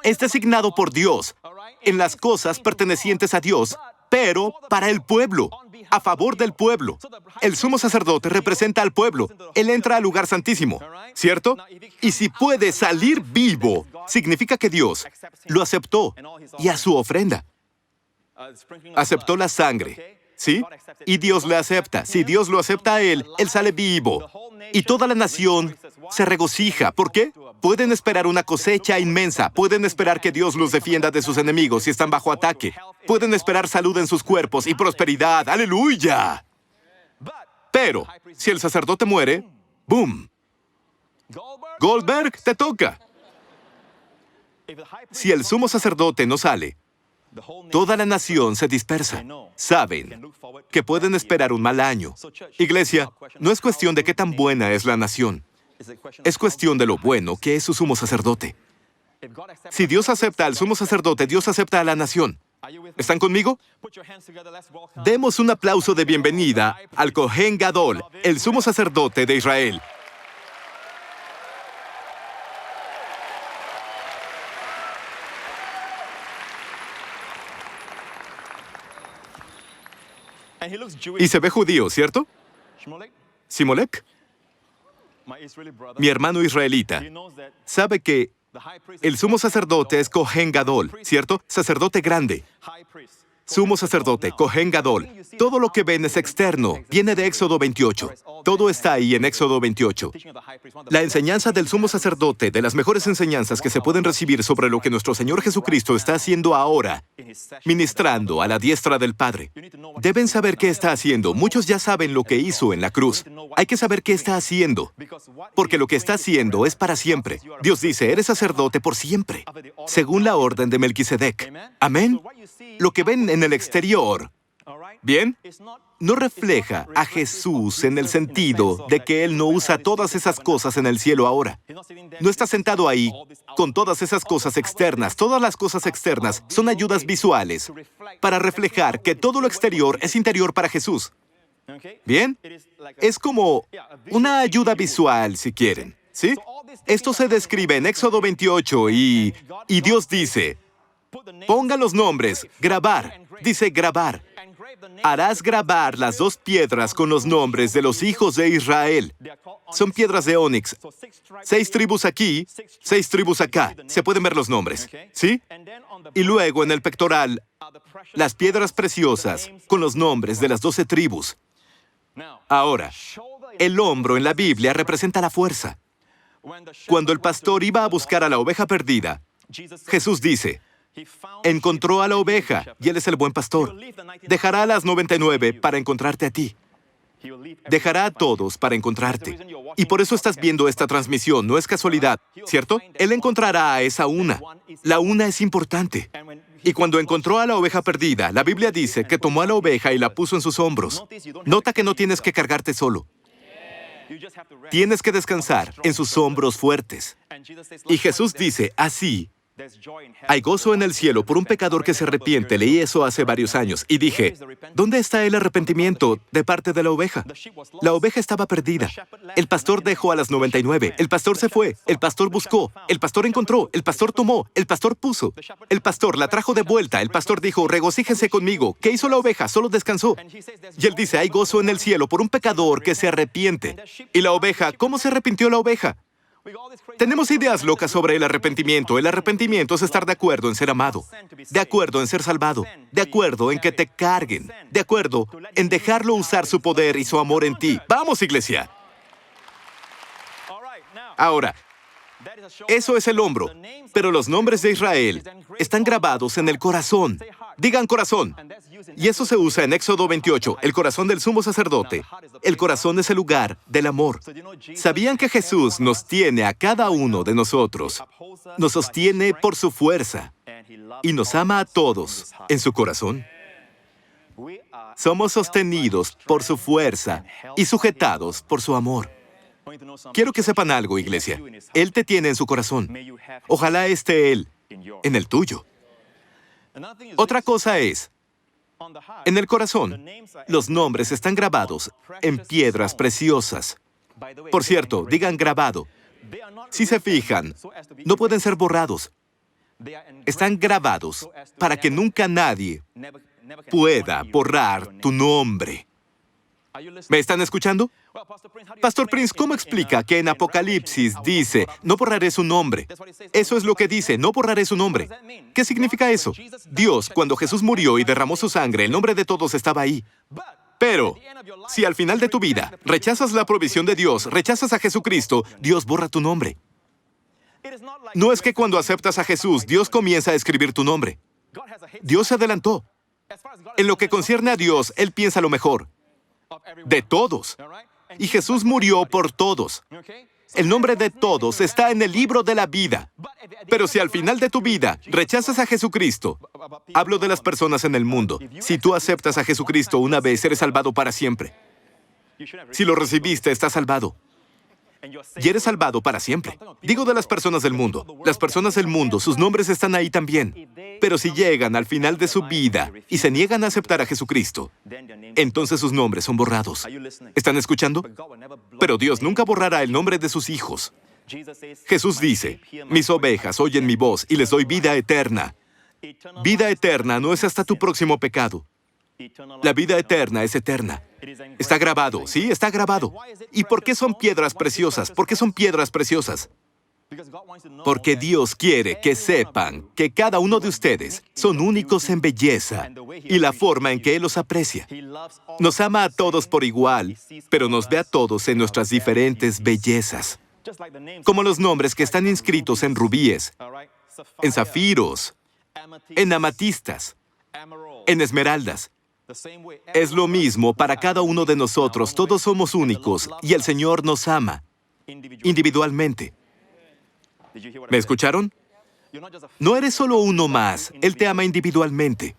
Es designado por Dios en las cosas pertenecientes a Dios, pero para el pueblo, a favor del pueblo. El sumo sacerdote representa al pueblo. Él entra al lugar santísimo, ¿cierto? Y si puede salir vivo, significa que Dios lo aceptó y a su ofrenda. Aceptó la sangre. ¿Sí? Y Dios le acepta. Si Dios lo acepta a él sale vivo. Y toda la nación se regocija. ¿Por qué? Pueden esperar una cosecha inmensa. Pueden esperar que Dios los defienda de sus enemigos si están bajo ataque. Pueden esperar salud en sus cuerpos y prosperidad. ¡Aleluya! Pero, si el sacerdote muere, ¡boom! Goldberg, te toca. Si el sumo sacerdote no sale, toda la nación se dispersa. Saben que pueden esperar un mal año. Iglesia, no es cuestión de qué tan buena es la nación. Es cuestión de lo bueno que es su sumo sacerdote. Si Dios acepta al sumo sacerdote, Dios acepta a la nación. ¿Están conmigo? Demos un aplauso de bienvenida al Cohen Gadol, el sumo sacerdote de Israel. Y se ve judío, ¿cierto? Simolek, mi hermano israelita, sabe que el sumo sacerdote es Cohen Gadol, ¿cierto? Sacerdote grande. Sumo sacerdote, Cohen Gadol. Todo lo que ven es externo. Viene de Éxodo 28. Todo está ahí en Éxodo 28. La enseñanza del sumo sacerdote, de las mejores enseñanzas que se pueden recibir sobre lo que nuestro Señor Jesucristo está haciendo ahora, ministrando a la diestra del Padre. Deben saber qué está haciendo. Muchos ya saben lo que hizo en la cruz. Hay que saber qué está haciendo, porque lo que está haciendo es para siempre. Dios dice, eres sacerdote por siempre, según la orden de Melquisedec. Amén. Lo que ven en el exterior, ¿bien? No refleja a Jesús en el sentido de que Él no usa todas esas cosas en el cielo ahora. No está sentado ahí con todas esas cosas externas. Todas las cosas externas son ayudas visuales para reflejar que todo lo exterior es interior para Jesús. ¿Bien? Es como una ayuda visual, si quieren. ¿Sí? Esto se describe en Éxodo 28 y Dios dice, ponga los nombres, grabar. Dice grabar. Harás grabar las dos piedras con los nombres de los hijos de Israel. Son piedras de ónix. 6 tribus aquí, 6 tribus acá. Se pueden ver los nombres. ¿Sí? Y luego en el pectoral, las piedras preciosas con los nombres de las 12 tribus. Ahora, el hombro en la Biblia representa la fuerza. Cuando el pastor iba a buscar a la oveja perdida, Jesús dice, encontró a la oveja, y Él es el buen pastor. Dejará a las 99 para encontrarte a ti. Dejará a todos para encontrarte. Y por eso estás viendo esta transmisión, no es casualidad, ¿cierto? Él encontrará a esa una. La una es importante. Y cuando encontró a la oveja perdida, la Biblia dice que tomó a la oveja y la puso en sus hombros. Nota que no tienes que cargarte solo. Tienes que descansar en sus hombros fuertes. Y Jesús dice, así, hay gozo en el cielo por un pecador que se arrepiente. Leí eso hace varios años y dije, ¿dónde está el arrepentimiento de parte de la oveja? La oveja estaba perdida. El pastor dejó a las 99. El pastor se fue. El pastor buscó. El pastor encontró. El pastor tomó. El pastor puso. El pastor la trajo de vuelta. El pastor dijo, regocíjense conmigo. ¿Qué hizo la oveja? Solo descansó. Y él dice, hay gozo en el cielo por un pecador que se arrepiente. ¿Y la oveja? ¿Cómo se arrepintió la oveja? Tenemos ideas locas sobre el arrepentimiento. El arrepentimiento es estar de acuerdo en ser amado, de acuerdo en ser salvado, de acuerdo en que te carguen, de acuerdo en dejarlo usar su poder y su amor en ti. ¡Vamos, iglesia! Ahora, eso es el hombro, pero los nombres de Israel están grabados en el corazón. Digan corazón. Y eso se usa en Éxodo 28, el corazón del sumo sacerdote. El corazón es el lugar del amor. ¿Sabían que Jesús nos tiene a cada uno de nosotros? Nos sostiene por su fuerza y nos ama a todos en su corazón. Somos sostenidos por su fuerza y sujetados por su amor. Quiero que sepan algo, iglesia. Él te tiene en su corazón. Ojalá esté Él en el tuyo. Otra cosa es, en el corazón, los nombres están grabados en piedras preciosas. Por cierto, digan grabado. Si se fijan, no pueden ser borrados. Están grabados para que nunca nadie pueda borrar tu nombre. ¿Me están escuchando? Pastor Prince, ¿cómo explica que en Apocalipsis dice, no borraré su nombre? Eso es lo que dice, no borraré su nombre. ¿Qué significa eso? Dios, cuando Jesús murió y derramó su sangre, el nombre de todos estaba ahí. Pero, si al final de tu vida rechazas la provisión de Dios, rechazas a Jesucristo, Dios borra tu nombre. No es que cuando aceptas a Jesús, Dios comienza a escribir tu nombre. Dios se adelantó. En lo que concierne a Dios, Él piensa lo mejor. De todos. Y Jesús murió por todos. El nombre de todos está en el libro de la vida. Pero si al final de tu vida rechazas a Jesucristo, hablo de las personas en el mundo. Si tú aceptas a Jesucristo una vez, eres salvado para siempre. Si lo recibiste, estás salvado. Y eres salvado para siempre. Digo de las personas del mundo. Las personas del mundo, sus nombres están ahí también. Pero si llegan al final de su vida y se niegan a aceptar a Jesucristo, entonces sus nombres son borrados. ¿Están escuchando? Pero Dios nunca borrará el nombre de sus hijos. Jesús dice, mis ovejas oyen mi voz y les doy vida eterna. Vida eterna no es hasta tu próximo pecado. La vida eterna es eterna. Está grabado, sí, está grabado. ¿Y por qué son piedras preciosas? ¿Por qué son piedras preciosas? Porque Dios quiere que sepan que cada uno de ustedes son únicos en belleza y la forma en que Él los aprecia. Nos ama a todos por igual, pero nos ve a todos en nuestras diferentes bellezas. Como los nombres que están inscritos en rubíes, en zafiros, en amatistas, en esmeraldas. Es lo mismo para cada uno de nosotros. Todos somos únicos y el Señor nos ama individualmente. ¿Me escucharon? No eres solo uno más. Él te ama individualmente.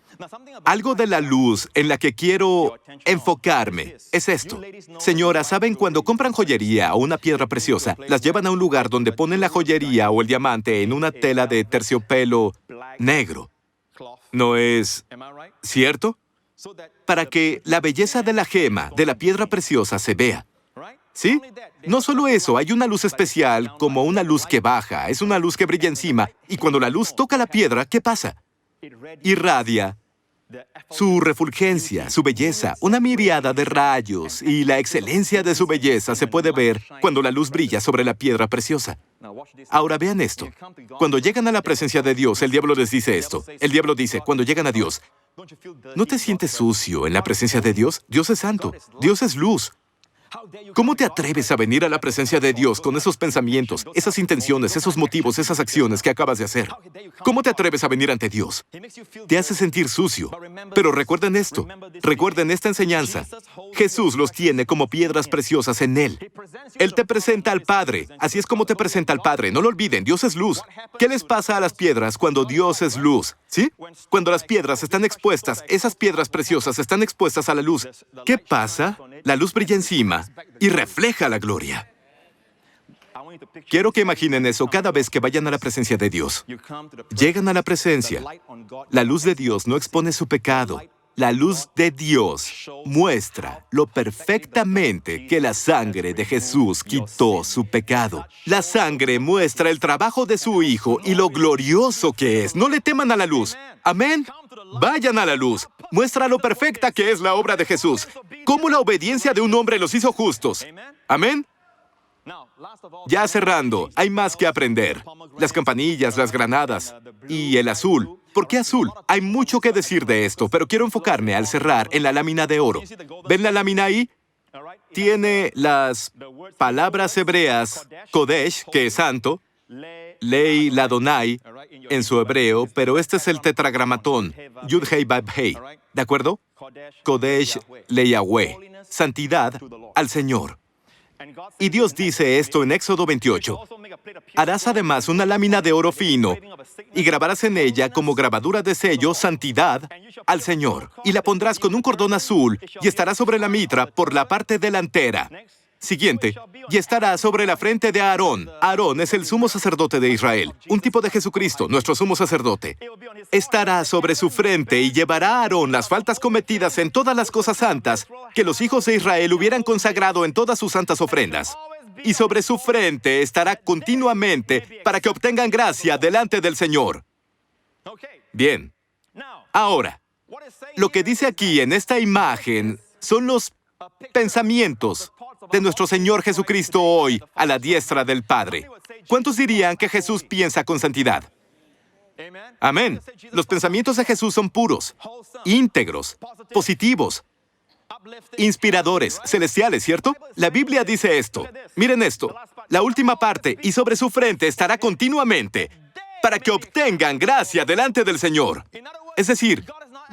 Algo de la luz en la que quiero enfocarme es esto. Señoras, ¿saben cuando compran joyería o una piedra preciosa, las llevan a un lugar donde ponen la joyería o el diamante en una tela de terciopelo negro? ¿No es cierto? Para que la belleza de la gema, de la piedra preciosa, se vea. ¿Sí? No solo eso, hay una luz especial, como una luz que baja, es una luz que brilla encima, y cuando la luz toca la piedra, ¿qué pasa? Irradia su refulgencia, su belleza, una miriada de rayos, y la excelencia de su belleza se puede ver cuando la luz brilla sobre la piedra preciosa. Ahora vean esto. Cuando llegan a la presencia de Dios, el diablo les dice esto. El diablo dice, cuando llegan a Dios, ¿no te sientes sucio en la presencia de Dios? Dios es santo. Dios es luz. ¿Cómo te atreves a venir a la presencia de Dios con esos pensamientos, esas intenciones, esos motivos, esas acciones que acabas de hacer? ¿Cómo te atreves a venir ante Dios? Te hace sentir sucio. Pero recuerden esto, recuerden esta enseñanza. Jesús los tiene como piedras preciosas en Él. Él te presenta al Padre. Así es como te presenta al Padre. No lo olviden, Dios es luz. ¿Qué les pasa a las piedras cuando Dios es luz? ¿Sí? Cuando las piedras están expuestas, esas piedras preciosas están expuestas a la luz. ¿Qué pasa? La luz brilla encima y refleja la gloria. Quiero que imaginen eso cada vez que vayan a la presencia de Dios. Llegan a la presencia. La luz de Dios no expone su pecado. La luz de Dios muestra lo perfectamente que la sangre de Jesús quitó su pecado. La sangre muestra el trabajo de su Hijo y lo glorioso que es. No le teman a la luz. Amén. Vayan a la luz. Muestra lo perfecta que es la obra de Jesús. Cómo la obediencia de un hombre los hizo justos. Amén. Ya cerrando, hay más que aprender. Las campanillas, las granadas y el azul. ¿Por qué azul? Hay mucho que decir de esto, pero quiero enfocarme al cerrar en la lámina de oro. ¿Ven la lámina ahí? Tiene las palabras hebreas Kodesh, que es santo, Lei Ladonai en su hebreo, pero este es el tetragramatón, Yud Hei Vav Hei. ¿De acuerdo? Kodesh Le Yahweh, santidad al Señor. Y Dios dice esto en Éxodo 28. Harás además una lámina de oro fino y grabarás en ella como grabadura de sello santidad al Señor. Y la pondrás con un cordón azul y estará sobre la mitra por la parte delantera. Siguiente, y estará sobre la frente de Aarón. Aarón es el sumo sacerdote de Israel, un tipo de Jesucristo, nuestro sumo sacerdote. Estará sobre su frente y llevará a Aarón las faltas cometidas en todas las cosas santas que los hijos de Israel hubieran consagrado en todas sus santas ofrendas. Y sobre su frente estará continuamente para que obtengan gracia delante del Señor. Bien. Ahora, lo que dice aquí en esta imagen son los pensamientos de nuestro Señor Jesucristo hoy a la diestra del Padre. ¿Cuántos dirían que Jesús piensa con santidad? Amén. Los pensamientos de Jesús son puros, íntegros, positivos, inspiradores, celestiales, ¿cierto? La Biblia dice esto. Miren esto. La última parte, y sobre su frente estará continuamente, para que obtengan gracia delante del Señor. Es decir,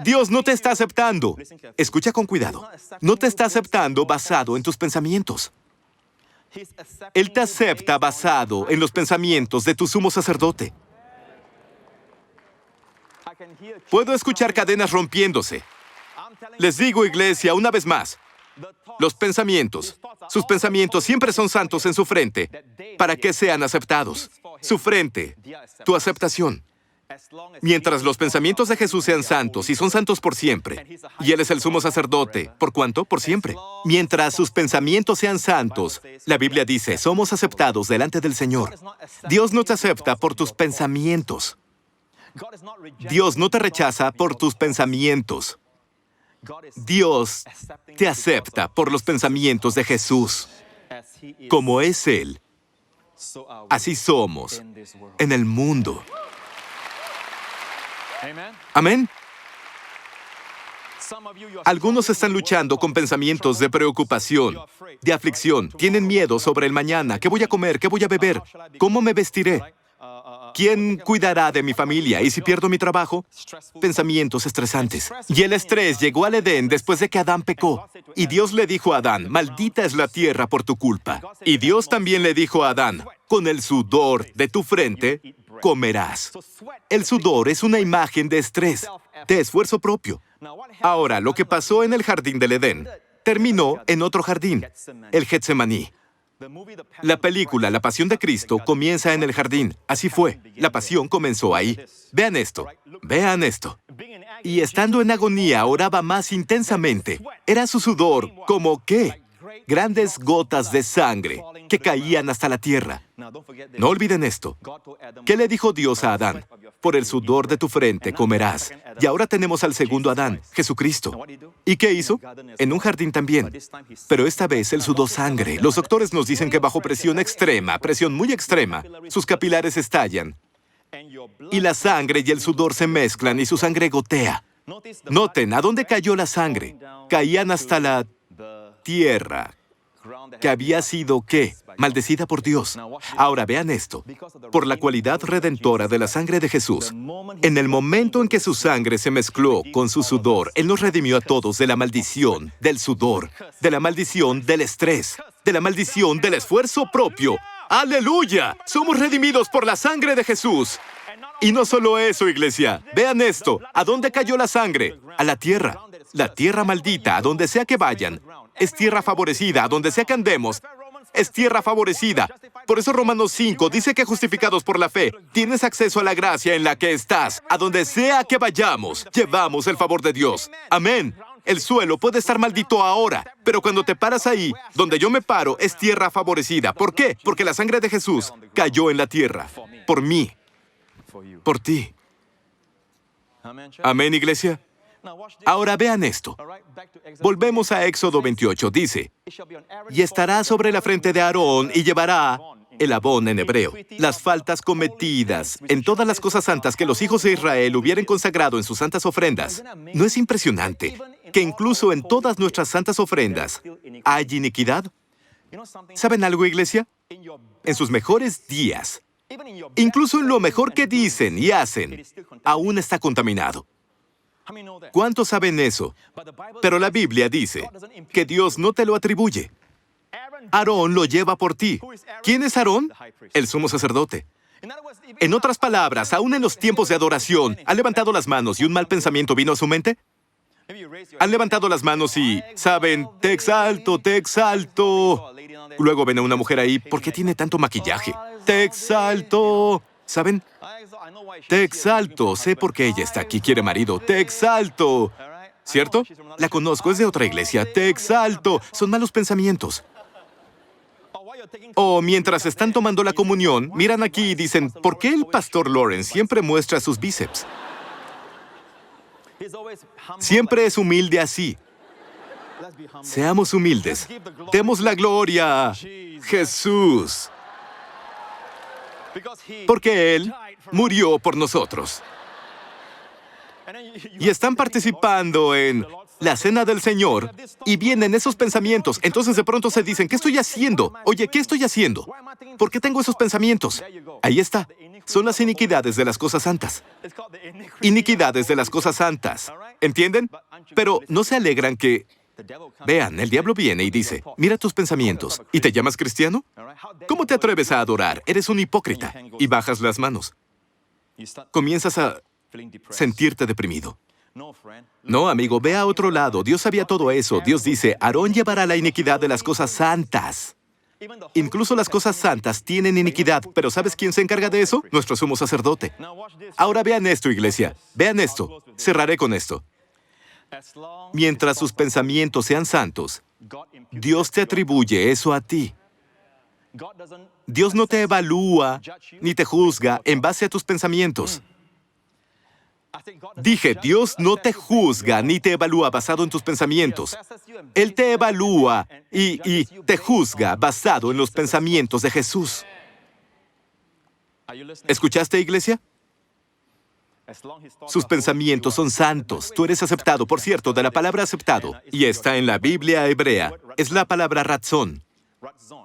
Dios no te está aceptando. Escucha con cuidado. No te está aceptando basado en tus pensamientos. Él te acepta basado en los pensamientos de tu sumo sacerdote. Puedo escuchar cadenas rompiéndose. Les digo, iglesia, una vez más, los pensamientos, sus pensamientos siempre son santos en su frente, para que sean aceptados. Su frente, tu aceptación. Mientras los pensamientos de Jesús sean santos, y son santos por siempre, y Él es el sumo sacerdote, ¿por cuánto? Por siempre. Mientras sus pensamientos sean santos, la Biblia dice, somos aceptados delante del Señor. Dios no te acepta por tus pensamientos. Dios no te rechaza por tus pensamientos. Dios te acepta por los pensamientos de Jesús. Como es Él, así somos en el mundo. Amén. Algunos están luchando con pensamientos de preocupación, de aflicción. Tienen miedo sobre el mañana. ¿Qué voy a comer? ¿Qué voy a beber? ¿Cómo me vestiré? ¿Quién cuidará de mi familia? ¿Y si pierdo mi trabajo? Pensamientos estresantes. Y el estrés llegó al Edén después de que Adán pecó. Y Dios le dijo a Adán, maldita es la tierra por tu culpa. Y Dios también le dijo a Adán, con el sudor de tu frente comerás. El sudor es una imagen de estrés, de esfuerzo propio. Ahora, lo que pasó en el jardín del Edén terminó en otro jardín, el Getsemaní. La película La Pasión de Cristo comienza en el jardín. Así fue. La pasión comenzó ahí. Vean esto. Vean esto. Y estando en agonía, oraba más intensamente. Era su sudor como, ¿qué? Grandes gotas de sangre que caían hasta la tierra. No olviden esto. ¿Qué le dijo Dios a Adán? Por el sudor de tu frente comerás. Y ahora tenemos al segundo Adán, Jesucristo. ¿Y qué hizo? En un jardín también. Pero esta vez él sudó sangre. Los doctores nos dicen que bajo presión extrema, presión muy extrema, sus capilares estallan. Y la sangre y el sudor se mezclan y su sangre gotea. Noten, ¿a dónde cayó la sangre? Caían hasta la tierra, que había sido, ¿qué? Maldecida por Dios. Ahora vean esto. Por la cualidad redentora de la sangre de Jesús, en el momento en que su sangre se mezcló con su sudor, Él nos redimió a todos de la maldición del sudor, de la maldición del estrés, de la maldición del esfuerzo propio. ¡Aleluya! Somos redimidos por la sangre de Jesús. Y no solo eso, iglesia. Vean esto. ¿A dónde cayó la sangre? A la tierra. La tierra maldita, a donde sea que vayan. Es tierra favorecida, a donde sea que andemos. Es tierra favorecida. Por eso Romanos 5 dice que justificados por la fe, tienes acceso a la gracia en la que estás. A donde sea que vayamos, llevamos el favor de Dios. Amén. El suelo puede estar maldito ahora, pero cuando te paras ahí, donde yo me paro, es tierra favorecida. ¿Por qué? Porque la sangre de Jesús cayó en la tierra. Por mí. Por ti. Amén, iglesia. Ahora vean esto. Volvemos a Éxodo 28. Dice, y estará sobre la frente de Aarón y llevará, el abón en hebreo, las faltas cometidas en todas las cosas santas que los hijos de Israel hubieran consagrado en sus santas ofrendas. ¿No es impresionante que incluso en todas nuestras santas ofrendas hay iniquidad? ¿Saben algo, iglesia? En sus mejores días, incluso en lo mejor que dicen y hacen, aún está contaminado. ¿Cuántos saben eso? Pero la Biblia dice que Dios no te lo atribuye. Aarón lo lleva por ti. ¿Quién es Aarón? El sumo sacerdote. En otras palabras, aún en los tiempos de adoración, ¿han levantado las manos y un mal pensamiento vino a su mente? Han levantado las manos y, saben, te exalto, te exalto. Luego ven a una mujer ahí, ¿por qué tiene tanto maquillaje? Te exalto. ¿Saben? Te exalto. Sé por qué ella está aquí, quiere marido. Te exalto. ¿Cierto? La conozco, es de otra iglesia. Te exalto. Son malos pensamientos. O mientras están tomando la comunión, miran aquí y dicen, ¿por qué el pastor Lawrence siempre muestra sus bíceps? Siempre es humilde así. Seamos humildes. Demos la gloria a Jesús. Porque Él murió por nosotros. Y están participando en la cena del Señor y vienen esos pensamientos. Entonces de pronto se dicen, ¿qué estoy haciendo? Oye, ¿qué estoy haciendo? ¿Por qué tengo esos pensamientos? Ahí está. Son las iniquidades de las cosas santas. Iniquidades de las cosas santas. ¿Entienden? Pero no se alegran que... Vean, el diablo viene y dice, mira tus pensamientos. ¿Y te llamas cristiano? ¿Cómo te atreves a adorar? Eres un hipócrita. Y bajas las manos. Comienzas a sentirte deprimido. No, amigo, ve a otro lado. Dios sabía todo eso. Dios dice, Aarón llevará la iniquidad de las cosas santas. Incluso las cosas santas tienen iniquidad, pero ¿sabes quién se encarga de eso? Nuestro sumo sacerdote. Ahora vean esto, iglesia. Vean esto. Cerraré con esto. Mientras sus pensamientos sean santos, Dios te atribuye eso a ti. Dios no te evalúa ni te juzga en base a tus pensamientos. Dije, Dios no te juzga ni te evalúa basado en tus pensamientos. Él te evalúa y te juzga basado en los pensamientos de Jesús. ¿Escuchaste, iglesia? Sus pensamientos son santos. Tú eres aceptado, por cierto, de la palabra aceptado. Y está en la Biblia hebrea. Es la palabra ratzón.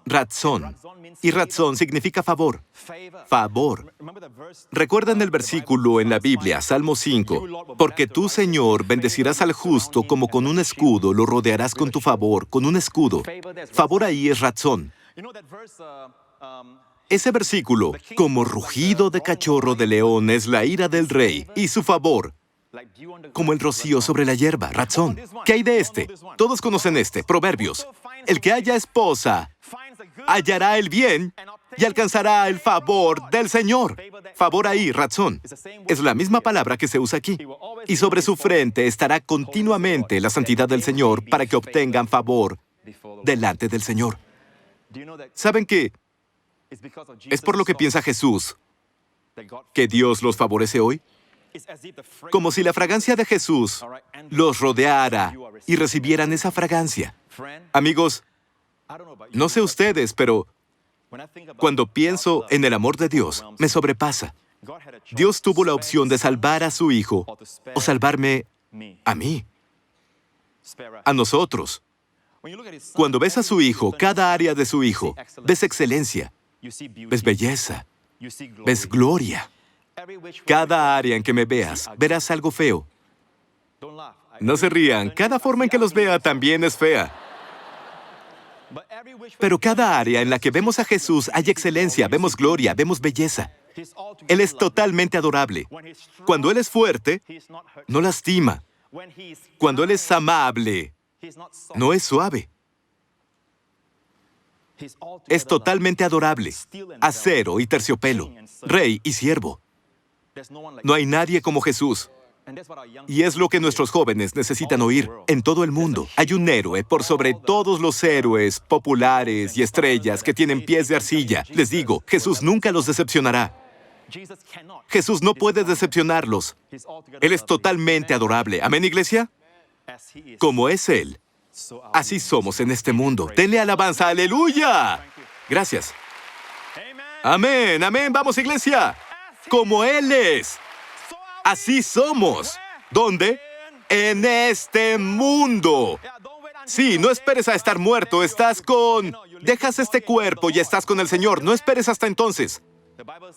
Ratzón. Y ratzón significa favor. Favor. ¿Recuerdan el versículo en la Biblia, Salmo 5? Porque tú, Señor, bendecirás al justo como con un escudo, lo rodearás con tu favor, con un escudo. Favor ahí es ratzón. Ese versículo, como rugido de cachorro de león es la ira del rey, y su favor, como el rocío sobre la hierba, ratzón. ¿Qué hay de este? Todos conocen este, Proverbios. El que haya esposa, hallará el bien y alcanzará el favor del Señor. Favor ahí, ratzón. Es la misma palabra que se usa aquí. Y sobre su frente estará continuamente la santidad del Señor para que obtengan favor delante del Señor. ¿Saben qué? Es por lo que piensa Jesús que Dios los favorece hoy. Como si la fragancia de Jesús los rodeara y recibieran esa fragancia. Amigos, no sé ustedes, pero cuando pienso en el amor de Dios, me sobrepasa. Dios tuvo la opción de salvar a su Hijo o salvarme a mí, a nosotros. Cuando ves a su Hijo, cada área de su Hijo, ves excelencia, ves belleza, ves gloria. Cada área en que me veas, verás algo feo. No se rían, cada forma en que los vea también es fea. Pero cada área en la que vemos a Jesús hay excelencia, vemos gloria, vemos belleza. Él es totalmente adorable. Cuando Él es fuerte, no lastima. Cuando Él es amable, no es suave. Es totalmente adorable, acero y terciopelo, rey y siervo. No hay nadie como Jesús. Y es lo que nuestros jóvenes necesitan oír. En todo el mundo hay un héroe por sobre todos los héroes populares y estrellas que tienen pies de arcilla. Les digo, Jesús nunca los decepcionará. Jesús no puede decepcionarlos. Él es totalmente adorable. ¿Amén, iglesia? Como es Él, así somos en este mundo. Denle alabanza, aleluya. Gracias. Amén, amén. Vamos, iglesia. Como Él es, así somos. ¿Dónde? En este mundo. Sí, no esperes a estar muerto. Dejas este cuerpo y estás con el Señor. No esperes hasta entonces.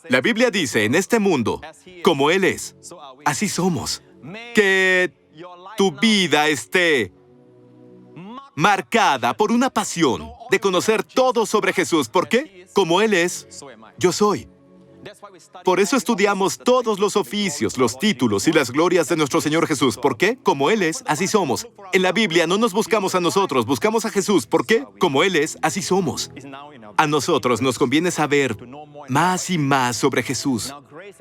La Biblia dice, en este mundo, como Él es, así somos. Que tu vida esté marcada por una pasión de conocer todo sobre Jesús. ¿Por qué? Como Él es, yo soy. Por eso estudiamos todos los oficios, los títulos y las glorias de nuestro Señor Jesús. ¿Por qué? Como Él es, así somos. En la Biblia no nos buscamos a nosotros, buscamos a Jesús. ¿Por qué? Como Él es, así somos. A nosotros nos conviene saber más y más sobre Jesús.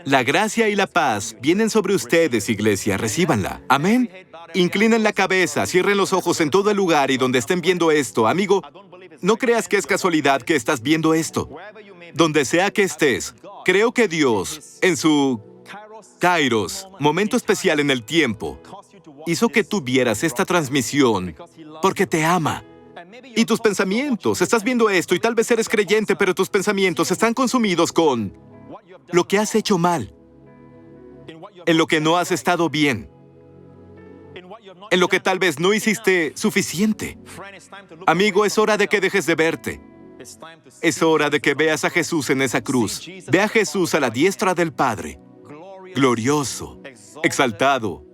La gracia y la paz vienen sobre ustedes, iglesia. Recíbanla. Amén. Inclinen la cabeza, cierren los ojos en todo el lugar y donde estén viendo esto. Amigo, no creas que es casualidad que estás viendo esto. Donde sea que estés, creo que Dios, en su Kairos, momento especial en el tiempo, hizo que tú vieras esta transmisión porque te ama. Y tus pensamientos, estás viendo esto y tal vez eres creyente, pero tus pensamientos están consumidos con lo que has hecho mal, en lo que no has estado bien, en lo que tal vez no hiciste suficiente. Amigo, es hora de que dejes de verte. Es hora de que veas a Jesús en esa cruz. Ve a Jesús a la diestra del Padre, glorioso, exaltado,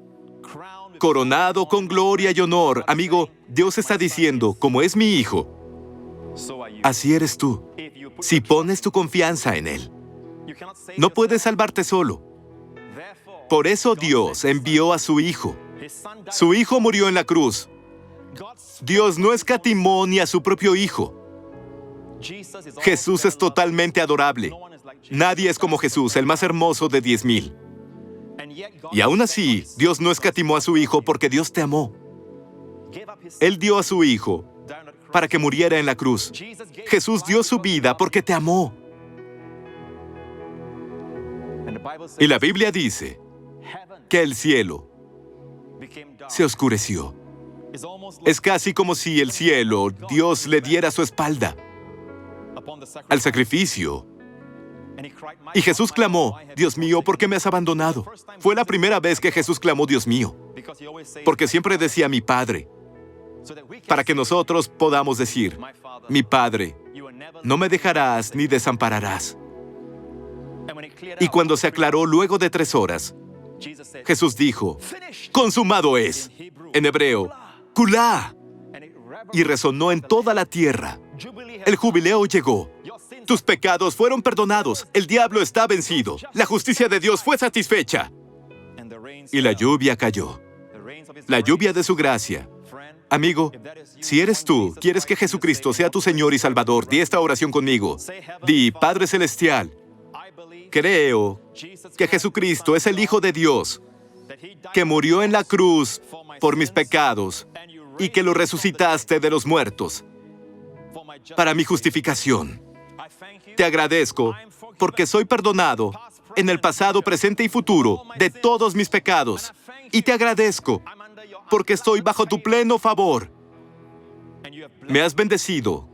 coronado con gloria y honor. Amigo, Dios está diciendo, como es mi Hijo, así eres tú. Si pones tu confianza en Él, no puedes salvarte solo. Por eso Dios envió a su Hijo. Su Hijo murió en la cruz. Dios no escatimó ni a su propio Hijo. Jesús es totalmente adorable. Nadie es como Jesús, el más hermoso de 10,000. Y aún así, Dios no escatimó a su Hijo porque Dios te amó. Él dio a su Hijo para que muriera en la cruz. Jesús dio su vida porque te amó. Y la Biblia dice que el cielo se oscureció. Es casi como si el cielo, Dios le diera su espalda al sacrificio. Y Jesús clamó, Dios mío, ¿por qué me has abandonado? Fue la primera vez que Jesús clamó, Dios mío, porque siempre decía mi Padre, para que nosotros podamos decir, mi Padre, no me dejarás ni desampararás. Y cuando se aclaró luego de 3 horas, Jesús dijo, consumado es, en hebreo, kulá, y resonó en toda la tierra. El jubileo llegó. Tus pecados fueron perdonados. El diablo está vencido. La justicia de Dios fue satisfecha. Y la lluvia cayó. La lluvia de su gracia. Amigo, si eres tú, quieres que Jesucristo sea tu Señor y Salvador, di esta oración conmigo. Di, Padre Celestial, creo que Jesucristo es el Hijo de Dios, que murió en la cruz por mis pecados y que lo resucitaste de los muertos para mi justificación. Te agradezco porque soy perdonado en el pasado, presente y futuro de todos mis pecados. Y te agradezco porque estoy bajo tu pleno favor. Me has bendecido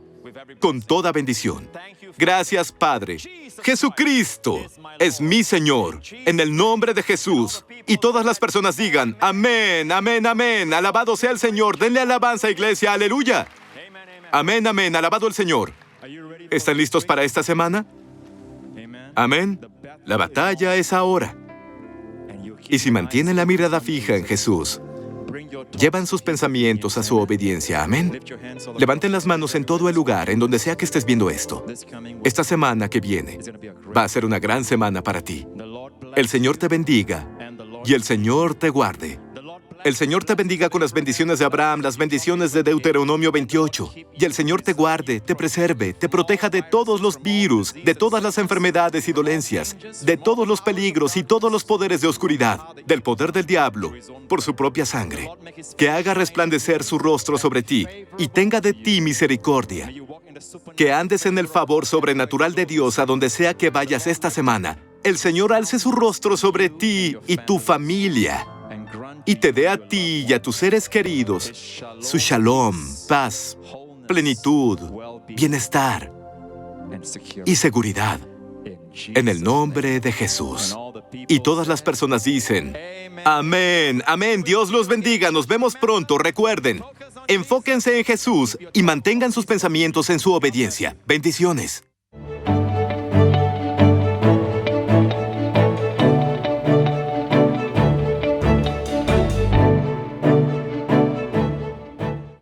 con toda bendición. Gracias, Padre. Jesucristo es mi Señor. En el nombre de Jesús. Y todas las personas digan, amén, amén, amén. Alabado sea el Señor. Denle alabanza, iglesia. Aleluya. Amén, amén. Alabado el Señor. ¿Están listos para esta semana? Amén. La batalla es ahora. Y si mantienen la mirada fija en Jesús, llevan sus pensamientos a su obediencia. Amén. Levanten las manos en todo el lugar, en donde sea que estés viendo esto. Esta semana que viene va a ser una gran semana para ti. El Señor te bendiga y el Señor te guarde. El Señor te bendiga con las bendiciones de Abraham, las bendiciones de Deuteronomio 28. Y el Señor te guarde, te preserve, te proteja de todos los virus, de todas las enfermedades y dolencias, de todos los peligros y todos los poderes de oscuridad, del poder del diablo, por su propia sangre. Que haga resplandecer su rostro sobre ti y tenga de ti misericordia. Que andes en el favor sobrenatural de Dios a donde sea que vayas esta semana. El Señor alce su rostro sobre ti y tu familia, y te dé a ti y a tus seres queridos su shalom, paz, plenitud, bienestar y seguridad. En el nombre de Jesús. Y todas las personas dicen, amén, amén, Dios los bendiga, nos vemos pronto. Recuerden, enfóquense en Jesús y mantengan sus pensamientos en su obediencia. Bendiciones.